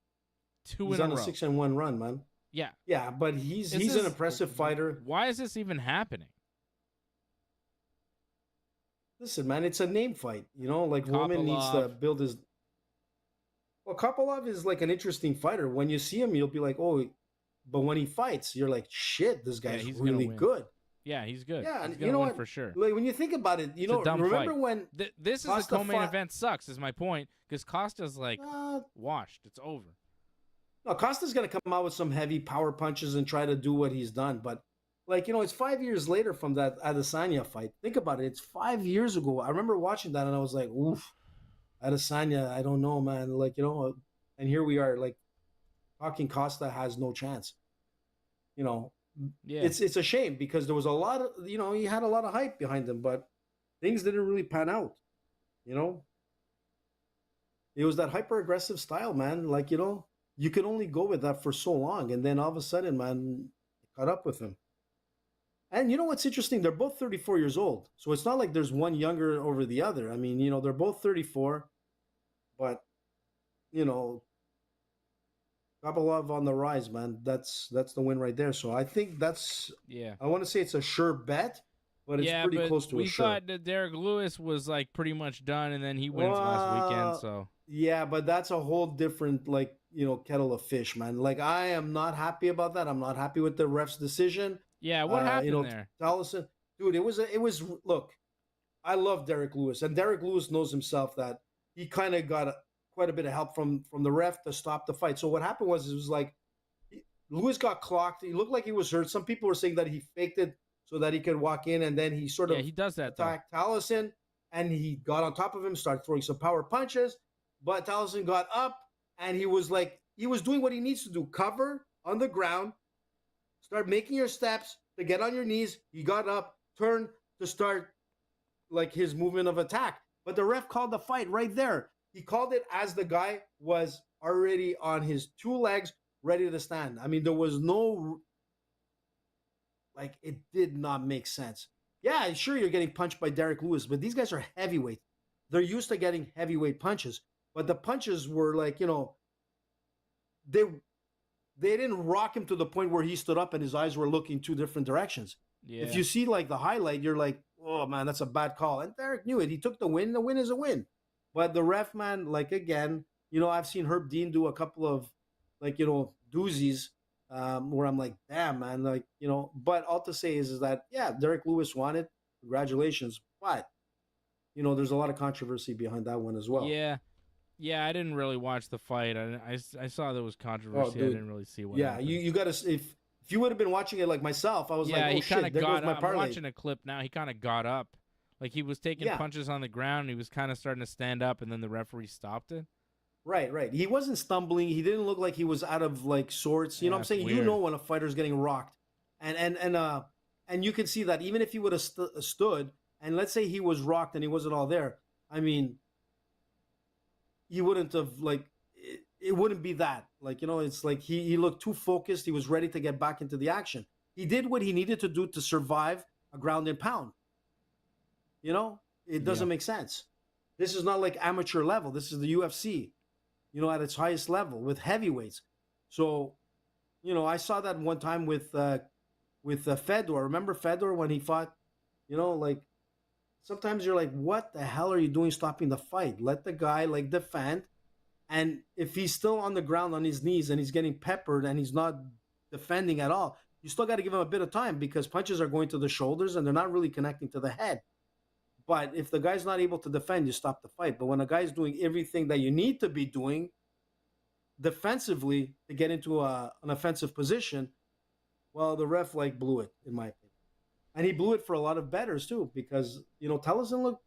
2 he's in on a row. A 6-1 run, man. Yeah. Yeah, but he's an impressive fighter. Why is this even happening? Listen, man, it's a name fight. Like Roman needs to build his. Well, Kopylov is like an interesting fighter. When you see him, you'll be like, oh, but when he fights, you're like, shit, this guy's really good. Yeah, he's good. Yeah, he's gonna win for sure. Like when you think about it, remember fight. when this is the co-main event sucks, is my point, because Costa's like washed. It's over. No, Costa's gonna come out with some heavy power punches and try to do what he's done, but it's 5 years later from that Adesanya fight. Think about it. It's 5 years ago. I remember watching that and I was like, oof. Adesanya, I don't know, man. And here we are, like, talking Costa has no chance. Yeah. It's a shame because there was a lot of, he had a lot of hype behind him, but things didn't really pan out. It was that hyper aggressive style, man. Like, you could only go with that for so long, and then all of a sudden, man, caught up with him. And you know what's interesting? They're both 34 years old. So it's not like there's one younger over the other. I mean, they're both 34. But, Kopylov on the rise, man. That's the win right there. So I think I want to say it's a sure bet, but it's pretty close to a sure. We thought that Derek Lewis was like pretty much done, and then he wins last weekend. So yeah, but that's a whole different kettle of fish, man. Like I am not happy about that. I'm not happy with the ref's decision. Yeah, what happened there? Tallison, dude, it was. Look, I love Derek Lewis, and Derek Lewis knows himself that he kind of got quite a bit of help from the ref to stop the fight. So what happened was it was like Lewis got clocked. He looked like he was hurt. Some people were saying that he faked it so that he could walk in, and then he sort of he does that attacked Tallison, and he got on top of him, started throwing some power punches, but Tallison got up, and he was doing what he needs to do: cover on the ground. Start making your steps to get on your knees. He got up, turned to start like his movement of attack. But the ref called the fight right there. He called it as the guy was already on his 2 legs, ready to stand. I mean, there was no, it did not make sense. Yeah, sure, you're getting punched by Derek Lewis, but these guys are heavyweight. They're used to getting heavyweight punches, but the punches were like, they they didn't rock him to the point where he stood up and his eyes were looking two different directions. Yeah. If you see like the highlight, you're like, oh man, that's a bad call. And Derek knew it. He took the win. The win is a win. But the ref, man, like again, I've seen Herb Dean do a couple of doozies where I'm like, damn, man, like, but all to say is that, yeah, Derek Lewis won it. Congratulations. But, there's a lot of controversy behind that one as well. Yeah. Yeah, I didn't really watch the fight. I saw there was controversy. I didn't really see what happened. You got to, if you would have been watching it like myself, I was like, oh shit, there goes my parlay. I'm watching a clip now. He kind of got up. Like he was taking punches on the ground. And he was kind of starting to stand up, and then the referee stopped it. Right. He wasn't stumbling. He didn't look like he was out of like sorts. You know what I'm saying? Weird. You know when a fighter's getting rocked. And you can see that even if he would have stood, and let's say he was rocked and he wasn't all there, I mean, he wouldn't have it wouldn't be that. It's like he looked too focused. He was ready to get back into the action. He did what he needed to do to survive a ground and pound. It doesn't make sense. This is not like amateur level. This is the UFC, at its highest level with heavyweights. So, I saw that one time with Fedor. Remember Fedor when he fought, sometimes you're like, what the hell are you doing stopping the fight? Let the guy defend. And if he's still on the ground on his knees and he's getting peppered and he's not defending at all, you still got to give him a bit of time because punches are going to the shoulders and they're not really connecting to the head. But if the guy's not able to defend, you stop the fight. But when a guy's doing everything that you need to be doing defensively to get into an offensive position, well, the ref blew it, in my opinion. And he blew it for a lot of bettors too, because Tellison looked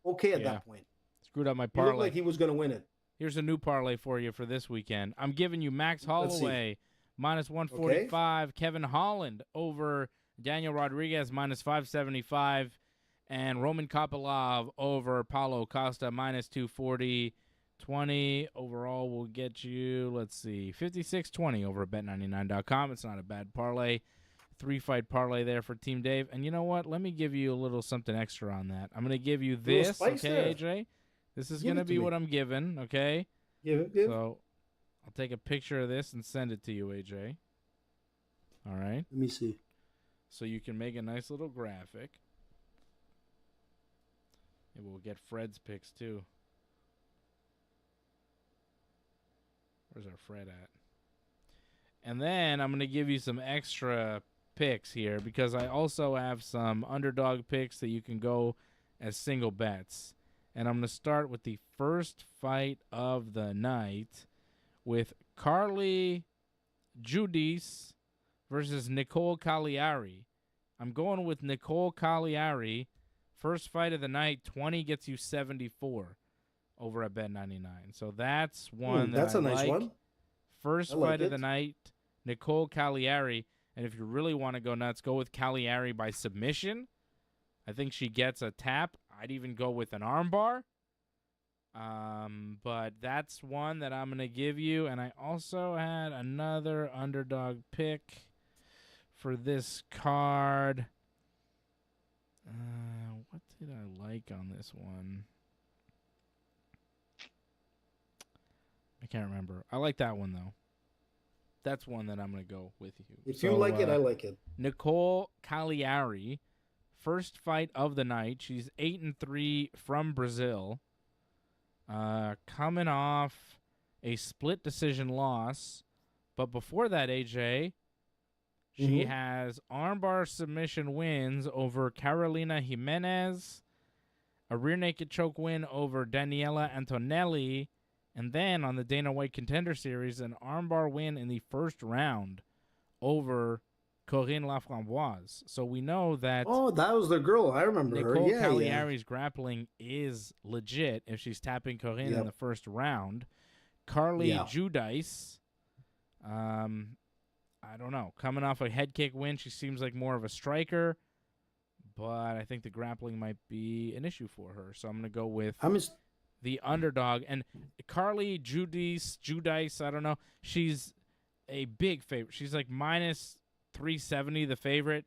okay at that point. Screwed up my He parlay. looked like he was going to win it. Here's a new parlay for you for this weekend. I'm giving you Max Holloway minus 145, Kevin Holland over Daniel Rodriguez minus 575, and Roman Kopylov over Paulo Costa minus 240. 20 overall will get you, let's see, 56.20 over at bet99.com. It's not a bad parlay. 3-fight parlay there for Team Dave. And you know what? Let me give you a little something extra on that. I'm going to give you this, okay, AJ? This is going to be what I'm giving, okay? Give it. So I'll take a picture of this and send it to you, AJ. All right? Let me see. So you can make a nice little graphic. Maybe we'll get Fred's picks, too. Where's our Fred at? And then I'm going to give you some extra picks here because I also have some underdog picks that you can go as single bets. And I'm going to start with the first fight of the night with Carly Judice versus Nicole Cagliari. I'm going with Nicole Cagliari. First fight of the night, 20 gets you 74 over at Bet99. So that's one that's a nice one. First fight of the night, Nicole Cagliari. And if you really want to go nuts, go with Cagliari by submission. I think she gets a tap. I'd even go with an armbar. But that's one that I'm going to give you. And I also had another underdog pick for this card. What did I like on this one? I can't remember. I like that one, though. That's one that I'm going to go with you. If you like it, I like it. Nicole Cagliari, first fight of the night. She's 8-3 from Brazil. Coming off a split decision loss. But before that, AJ, she has armbar submission wins over Carolina Jimenez, a rear naked choke win over Daniela Antonelli, and then on the Dana White Contender Series, an armbar win in the first round over Corinne Laframboise. So we know that... Oh, that was the girl. I remember her. Nicole Cagliari's grappling is legit if she's tapping Corinne in the first round. Carly Judice, I don't know. Coming off a head kick win, she seems like more of a striker, but I think the grappling might be an issue for her. So I'm going to go with... the underdog. And Carly Judice, I don't know. She's a big favorite. She's like minus 370, the favorite.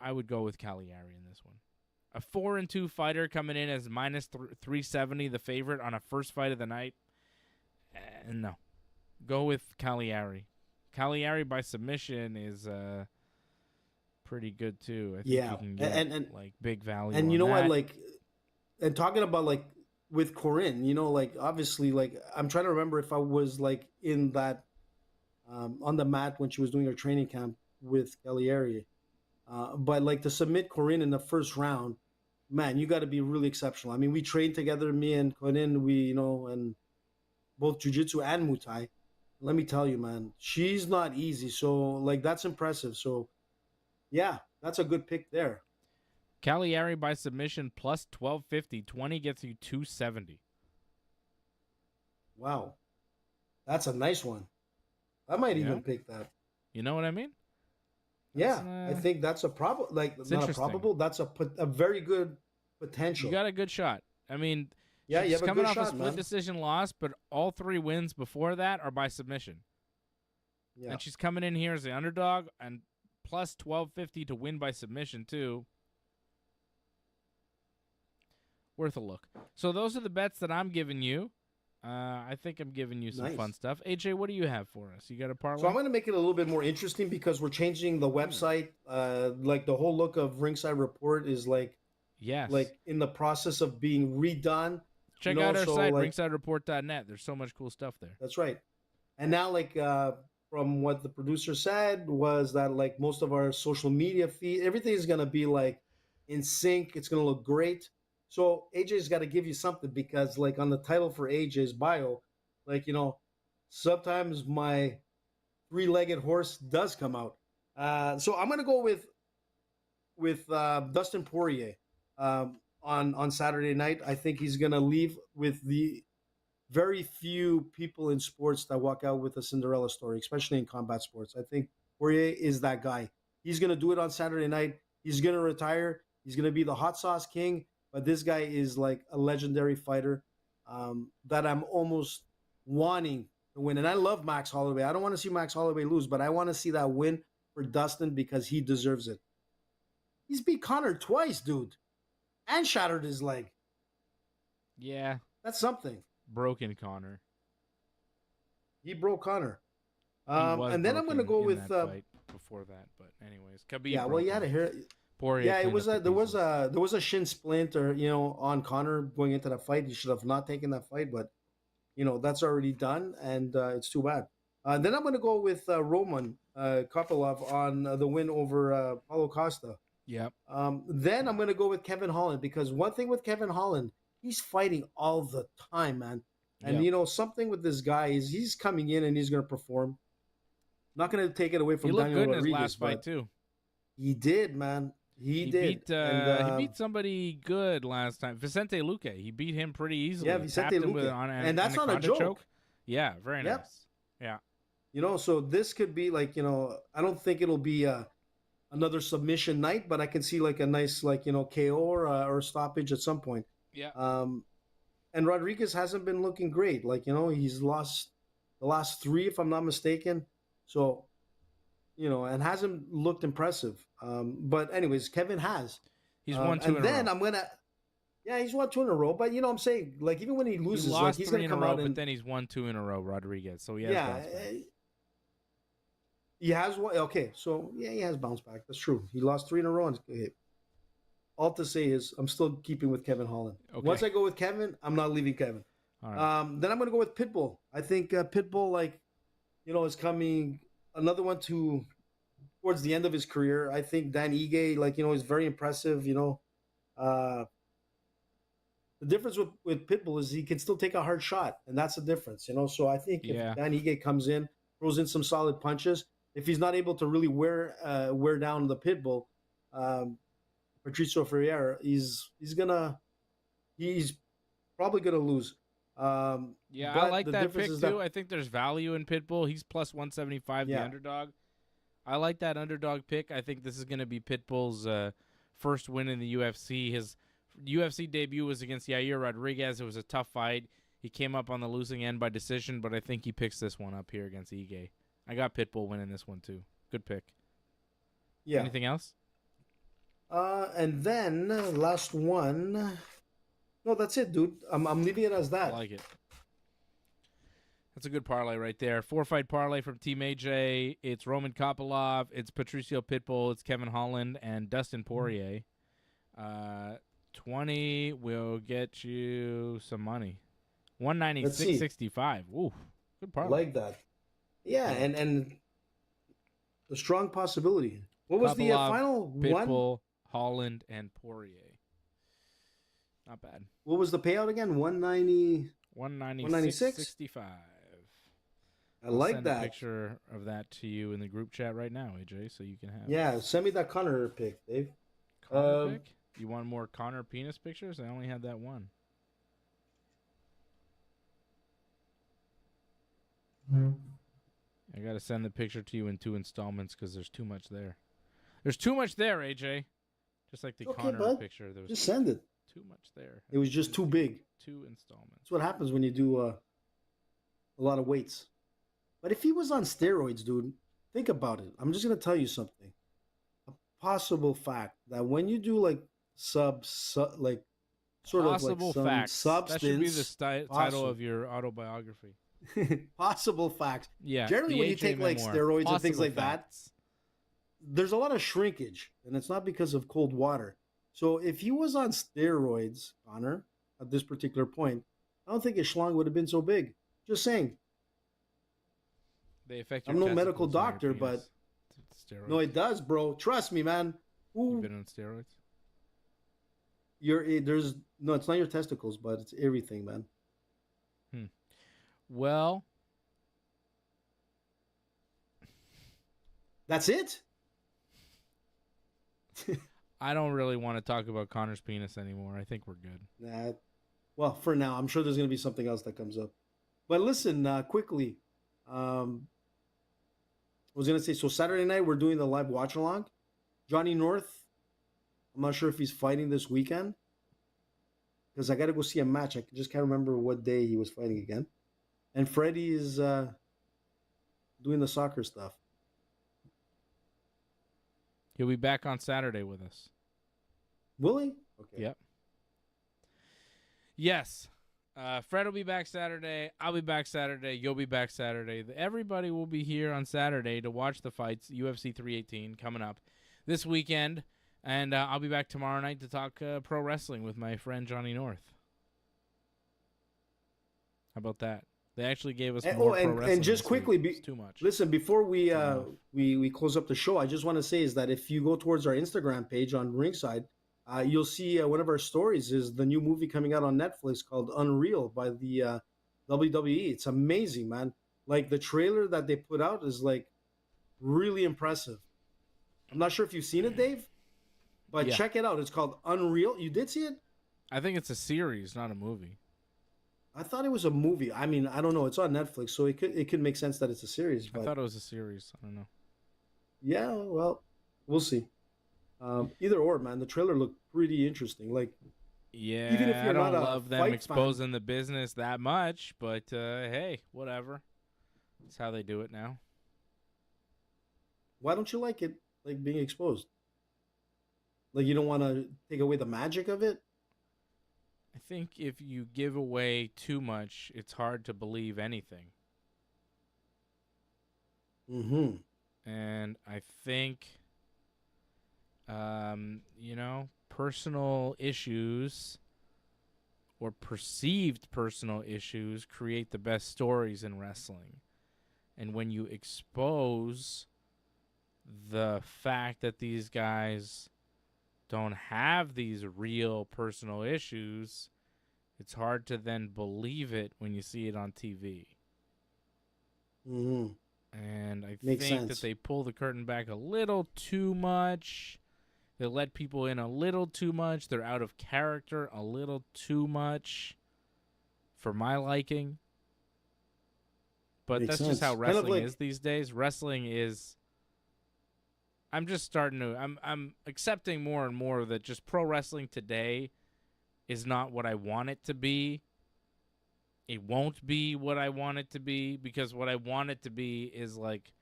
I would go with Cagliari in this one. A 4-2 fighter coming in as minus 370, the favorite on a first fight of the night. No. Go with Cagliari. Cagliari by submission is pretty good too. I think you can get and like big value. And you know what, like, and talking about like with Corinne, you know, like obviously, like I'm trying to remember if I was like in that on the mat when she was doing her training camp with Cagliari, but like to submit Corinne in the first round, man, you got to be really exceptional. I mean, we trained together, me and Corinne, and both jiu-jitsu and Muay Thai. Let me tell you, man, she's not easy. So, like, that's impressive. So, yeah, that's a good pick there. Cagliari by submission plus 1250. 20 gets you 270. Wow. That's a nice one. I might even pick that. You know what I mean? Yeah, I think that's a probable, like, not a probable, that's a very good potential. You got a good shot. I mean, yeah, you have a coming good off shot, a split decision loss, but all 3 wins before that are by submission. Yeah. And she's coming in here as the underdog and plus 1250 to win by submission too. Worth a look. So those are the bets that I'm giving you. I think I'm giving you some fun stuff. AJ, what do you have for us? You got a parlay? So I'm going to make it a little bit more interesting because we're changing the website. Like the whole look of Ringside Report is like, like in the process of being redone. Check out our site, ringsidereport.net. There's so much cool stuff there. That's right. And now, like, from what the producer said was that, like, most of our social media feed, everything is going to be, like, in sync. It's going to look great. So AJ's got to give you something because, like, on the title for AJ's bio, like, you know, sometimes my 3-legged horse does come out. So I'm going to go with Dustin Poirier on Saturday night. I think he's going to leave with the very few people in sports that walk out with a Cinderella story, especially in combat sports. I think Poirier is that guy. He's going to do it on Saturday night. He's going to retire. He's going to be the hot sauce king. But this guy is like a legendary fighter that I'm almost wanting to win. And I love Max Holloway. I don't want to see Max Holloway lose, but I want to see that win for Dustin because he deserves it. He's beat Conor twice, dude, and shattered his leg. Yeah. That's something. Broken Conor. He broke Conor. And then I'm going to go with fight before that, but anyways, Khabib. Yeah, well, you had to hear it. Poirier yeah, it was there was a shin splint, or on Conor going into that fight. He should have not taken that fight, but that's already done, and it's too bad. Then I'm going to go with Roman Kopylov on the win over Paulo Costa. Yep. Then I'm going to go with Kevin Holland because one thing with Kevin Holland, he's fighting all the time, man. And something with this guy is he's coming in and he's going to perform. Not going to take it away from Daniel Rodriguez. He looked good in his last fight too. He did, man. He did. He beat somebody good last time. Vicente Luque. He beat him pretty easily. Yeah, Vicente Luque. And that's not a joke. Choke. Yeah, very nice. Yeah. So this could be like, I don't think it'll be another submission night, but I can see like a nice KO or stoppage at some point. Yeah. And Rodriguez hasn't been looking great. Like, he's lost the last 3, if I'm not mistaken. So, and hasn't looked impressive. But anyways, Kevin has. He's won 2 in a row. And then I'm going to... Yeah, he's won 2 in a row. But, I'm saying, like, even when he loses... He lost he's 3 in a row, but then he's won 2 in a row, Rodriguez. So, he has bounced back. He has one... Okay, so, yeah, he has bounced back. That's true. He lost 3 in a row. And, all to say is I'm still keeping with Kevin Holland. Okay. Once I go with Kevin, I'm not leaving Kevin. All right. Then I'm going to go with Pitbull. I think Pitbull, is coming... Another one towards the end of his career. I think Dan Ige, is very impressive. The difference with Pitbull is he can still take a hard shot, and that's the difference. So I think if Dan Ige comes in, throws in some solid punches, if he's not able to really wear down the Pitbull, Patricio Freire, he's probably gonna lose. I like that pick too. I think there's value in Pitbull. He's plus 175, the underdog. I like that underdog pick. I think this is going to be Pitbull's first win in the UFC. His UFC debut was against Yair Rodriguez. It was a tough fight. He came up on the losing end by decision, but I think he picks this one up here against Ige. I got Pitbull winning this one too. Good pick. Yeah. Anything else? And then last one. No, that's it, dude. I'm leaving it as that. I like it. That's a good parlay right there. 4-fight parlay from Team AJ. It's Roman Kopylov. It's Patricio Pitbull. It's Kevin Holland and Dustin Poirier. 20 will get you some money. 196.65. Ooh, good parlay. I like that. Yeah, and the strong possibility. What was the final Pitbull, one? Holland, and Poirier. Not bad. What was the payout again? 190. 196.65. I like send that. A picture of that to you in the group chat right now, AJ, so you can have. Yeah, send me that Conor pic, Dave. Conor pic? You want more Conor penis pictures? I only had that one. I gotta send the picture to you in 2 installments because there's too much there. There's too much there, AJ. Just like the Conor picture, there was just send it. Too much there. It was just too big. 2 installments. That's what happens when you do a lot of weights. But if he was on steroids, dude, think about it. I'm just gonna tell you something. A possible fact that when you do like like sort possible of like some facts. substance, that should be the title of your autobiography. Possible facts. Yeah. Generally, when you take like steroids and things like that, there's a lot of shrinkage, and it's not because of cold water. So if he was on steroids, Conor, at this particular point, I don't think his schlong would have been so big. Just saying. They affect I'm no medical doctor, but steroids. No, it does, bro. Trust me, man. You've been on steroids? It's not your testicles, but it's everything, man. Well, that's it. I don't really want to talk about Conor's penis anymore. I think we're good. Nah. Well, for now, I'm sure there's going to be something else that comes up. But listen, quickly. I was going to say, so Saturday night, we're doing the live watch along. Johnny North, I'm not sure if he's fighting this weekend. Because I got to go see a match. I just can't remember what day he was fighting again. And Freddie is doing the soccer stuff. He'll be back on Saturday with us. Will he? Okay. Yep. Yes. Fred will be back Saturday. I'll be back Saturday. You'll be back Saturday. Everybody will be here on Saturday to watch the fights. UFC 318 coming up this weekend. And I'll be back tomorrow night to talk pro wrestling with my friend Johnny North. How about that? They actually gave us more pro wrestling. And just quickly, too much. Listen, before we close up the show, I just want to say is that if you go towards our Instagram page on Ringside, you'll see one of our stories is the new movie coming out on Netflix called Unreal by the WWE. It's amazing, man. Like the trailer that they put out is like really impressive. I'm not sure if you've seen it, Dave, but check it out. It's called Unreal. You did see it? I think it's a series, not a movie. I thought it was a movie. I mean, I don't know. It's on Netflix, so it could make sense that it's a series. But... I thought it was a series. I don't know. Yeah, well, we'll see. Either or, man. The trailer looked pretty interesting. Like, yeah, even if you're I don't not love them exposing the business that much, but hey, whatever. That's how they do it now. Why don't you like it, like being exposed? Like, you don't want to take away the magic of it? I think if you give away too much, it's hard to believe anything. Mm-hmm. And I think, personal issues or perceived personal issues create the best stories in wrestling. And when you expose the fact that these guys don't have these real personal issues, it's hard to then believe it when you see it on TV. Mm-hmm. And I think that they pull the curtain back a little too much. They let people in a little too much. They're out of character a little too much for my liking. But that's just how wrestling is these days. Wrestling is... I'm just starting to... I'm accepting more and more that just pro wrestling today is not what I want it to be. It won't be what I want it to be, because what I want it to be is like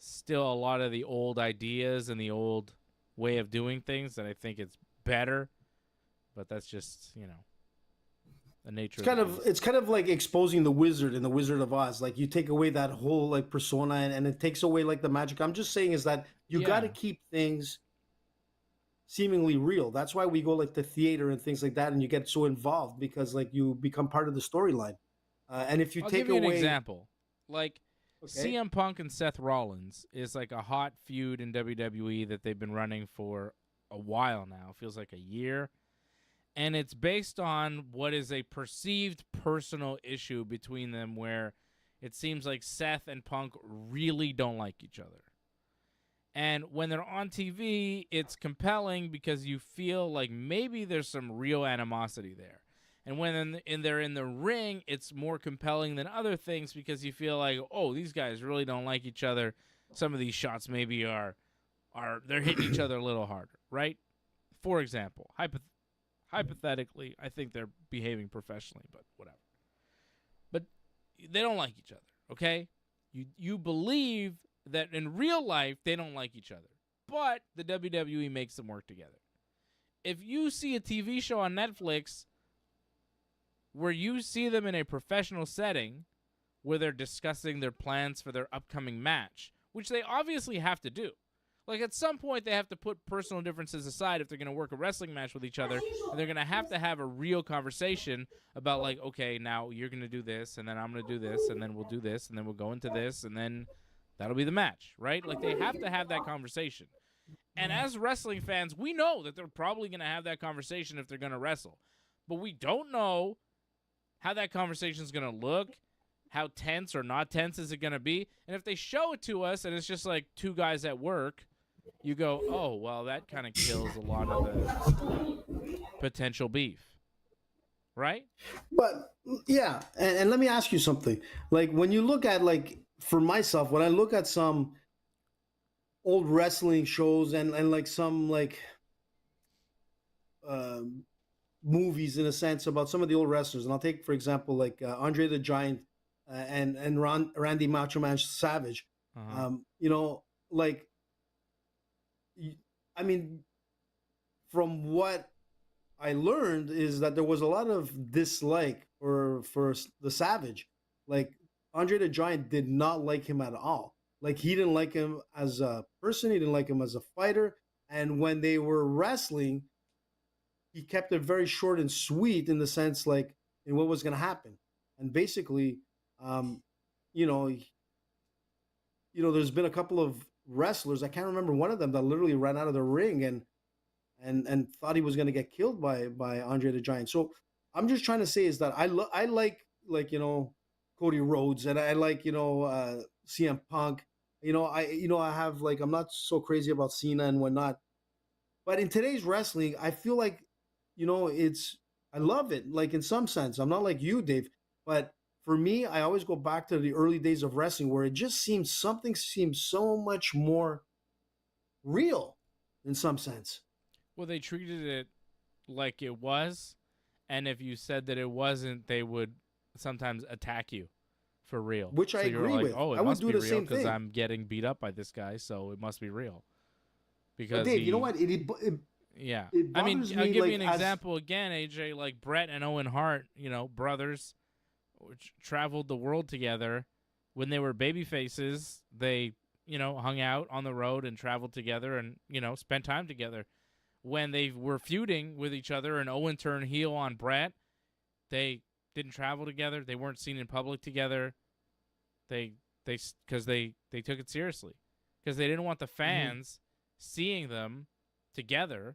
still a lot of the old ideas and the old way of doing things that I think it's better. But that's just, the nature It's kind of like exposing the wizard in the Wizard of Oz. Like you take away that whole like persona and it takes away like the magic. I'm just saying is that you got to keep things seemingly real. That's why we go like to theater and things like that, and you get so involved because like you become part of the storyline. And if you I'll take give you away an example, like CM Punk and Seth Rollins is like a hot feud in WWE that they've been running for a while now. It feels like a year. And it's based on what is a perceived personal issue between them where it seems like Seth and Punk really don't like each other. And when they're on TV, it's compelling because you feel like maybe there's some real animosity there. And when they're in the ring, it's more compelling than other things because you feel like, oh, these guys really don't like each other. Some of these shots maybe are they're hitting each other a little harder, right? For example, hypothetically, I think they're behaving professionally, but whatever. But they don't like each other, okay? You believe that in real life they don't like each other, but the WWE makes them work together. If you see a TV show on Netflix where you see them in a professional setting where they're discussing their plans for their upcoming match, which they obviously have to do. Like, at some point, they have to put personal differences aside if they're going to work a wrestling match with each other, and they're going to have a real conversation about, like, okay, now you're going to do this, and then I'm going to do this, and then we'll do this, and then we'll go into this, and then that'll be the match, right? Like, they have to have that conversation. And as wrestling fans, we know that they're probably going to have that conversation if they're going to wrestle. But we don't know how that conversation is going to look, how tense or not tense is it going to be. And if they show it to us and it's just like two guys at work, you go, oh, well, that kind of kills a lot of the potential beef, right? But, yeah, and let me ask you something. Like, when you look at, like, for myself, when I look at some old wrestling shows and like, some, like, movies in a sense about some of the old wrestlers, and I'll take for example like Andre the Giant and Randy Macho Man Savage. Like, I mean, from what I learned is that there was a lot of dislike for the Savage. Like, Andre the Giant did not like him at all. Like, he didn't like him as a person, he didn't like him as a fighter, and when they were wrestling, he kept it very short and sweet in the sense, like, in what was going to happen. And basically, there's been a couple of wrestlers, I can't remember one of them, that literally ran out of the ring and thought he was going to get killed by Andre the Giant. So I'm just trying to say is that I like Cody Rhodes, and I like, CM Punk. I have, like, I'm not so crazy about Cena and whatnot. But in today's wrestling, I feel like, I love it, like, in some sense. I'm not like you, Dave, but for me, I always go back to the early days of wrestling where it just something seems so much more real in some sense. Well, they treated it like it was, and if you said that it wasn't, they would sometimes attack you for real. Which I agree with. Oh, I would do the same thing because I'm getting beat up by this guy, so it must be real. Because but Dave, you know what? Yeah. It I mean, I'll give you an as... example again, AJ, like Bret and Owen Hart, brothers, which traveled the world together. When they were baby faces, they, hung out on the road and traveled together and, spent time together. When they were feuding with each other and Owen turned heel on Bret, they didn't travel together. They weren't seen in public together. Because they took it seriously. Because they didn't want the fans seeing them together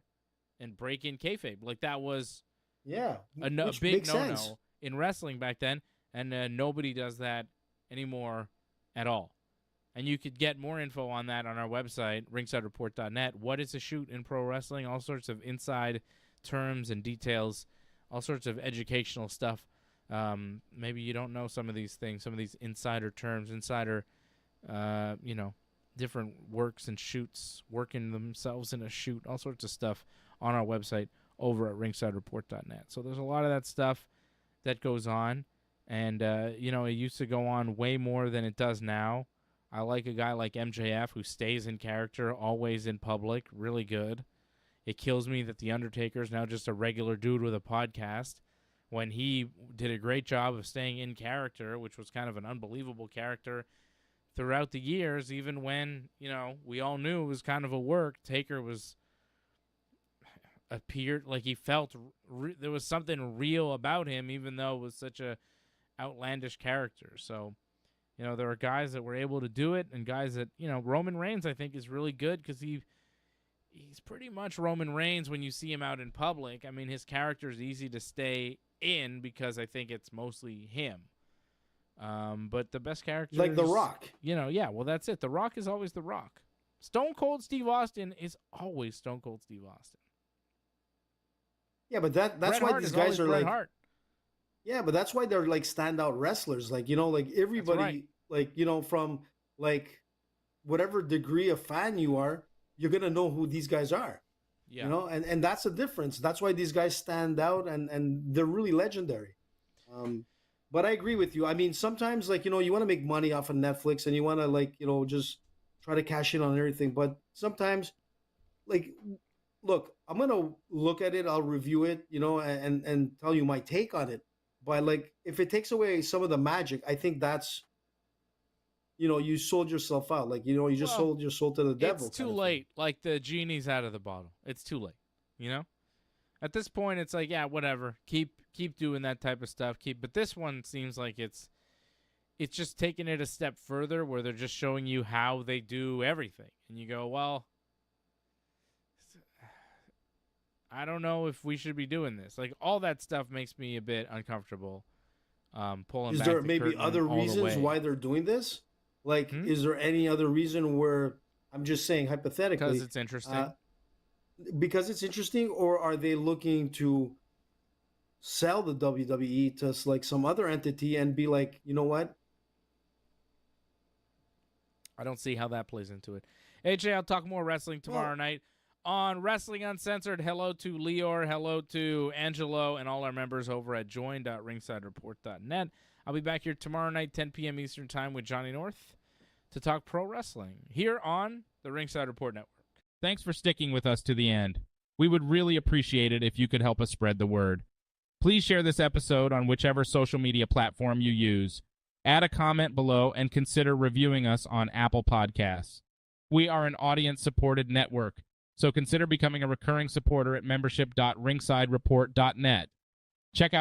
and break in kayfabe. Like, that was a big no-no in wrestling back then, and nobody does that anymore at all. And you could get more info on that on our website, ringsidereport.net. What is a shoot in pro wrestling? All sorts of inside terms and details, all sorts of educational stuff. Maybe you don't know some of these things, some of these insider terms, different works and shoots, working themselves in a shoot, all sorts of stuff on our website over at ringsidereport.net. So there's a lot of that stuff that goes on, and it used to go on way more than it does now I like a guy like MJF who stays in character, always in public, really good. It kills me that The Undertaker is now just a regular dude with a podcast when he did a great job of staying in character, which was kind of an unbelievable character throughout the years, even when, we all knew it was kind of a work. Taker appeared like he felt there was something real about him, even though it was such a outlandish character. So, there are guys that were able to do it, and guys that, Roman Reigns, I think, is really good because he's pretty much Roman Reigns when you see him out in public. I mean, his character is easy to stay in because I think it's mostly him. But the best characters, like The Rock. Well, that's it. The Rock is always The Rock. Stone Cold Steve Austin is always Stone Cold Steve Austin. Yeah, but that's why these guys are Bret like Hart. Yeah, but that's why they're like standout wrestlers. Like, like everybody, right. like, from like whatever degree of fan you are, you're going to know who these guys are. Yeah. And that's the difference. That's why these guys stand out and they're really legendary. But I agree with you. I mean, sometimes like, you want to make money off of Netflix and you want to like, just try to cash in on everything. But sometimes like, look, I'm going to look at it. I'll review it, and tell you my take on it. But like, if it takes away some of the magic, I think that's, you sold yourself out. Like, you just sold your soul to the devil. It's too late. Like the genie's out of the bottle. It's too late. At this point, it's like, yeah, whatever. Keep doing that type of stuff. But this one seems like it's just taking it a step further, where they're just showing you how they do everything, and you go, well, I don't know if we should be doing this. Like, all that stuff makes me a bit uncomfortable. Pulling Is back there the maybe curtain other all the reasons way. why they're doing this? Like, is there any other reason where, I'm just saying hypothetically, Because it's interesting. Because it's interesting, or are they looking to sell the WWE to like some other entity and be like, you know what? I don't see how that plays into it. AJ, I'll talk more wrestling tomorrow night on Wrestling Uncensored. Hello to Lior, hello to Angelo, and all our members over at join.ringsidereport.net. I'll be back here tomorrow night, 10 p.m. Eastern Time with Johnny North to talk pro wrestling here on the Ringside Report Network. Thanks for sticking with us to the end. We would really appreciate it if you could help us spread the word. Please share this episode on whichever social media platform you use. Add a comment below and consider reviewing us on Apple Podcasts. We are an audience-supported network, so consider becoming a recurring supporter at membership.ringsidereport.net. Check out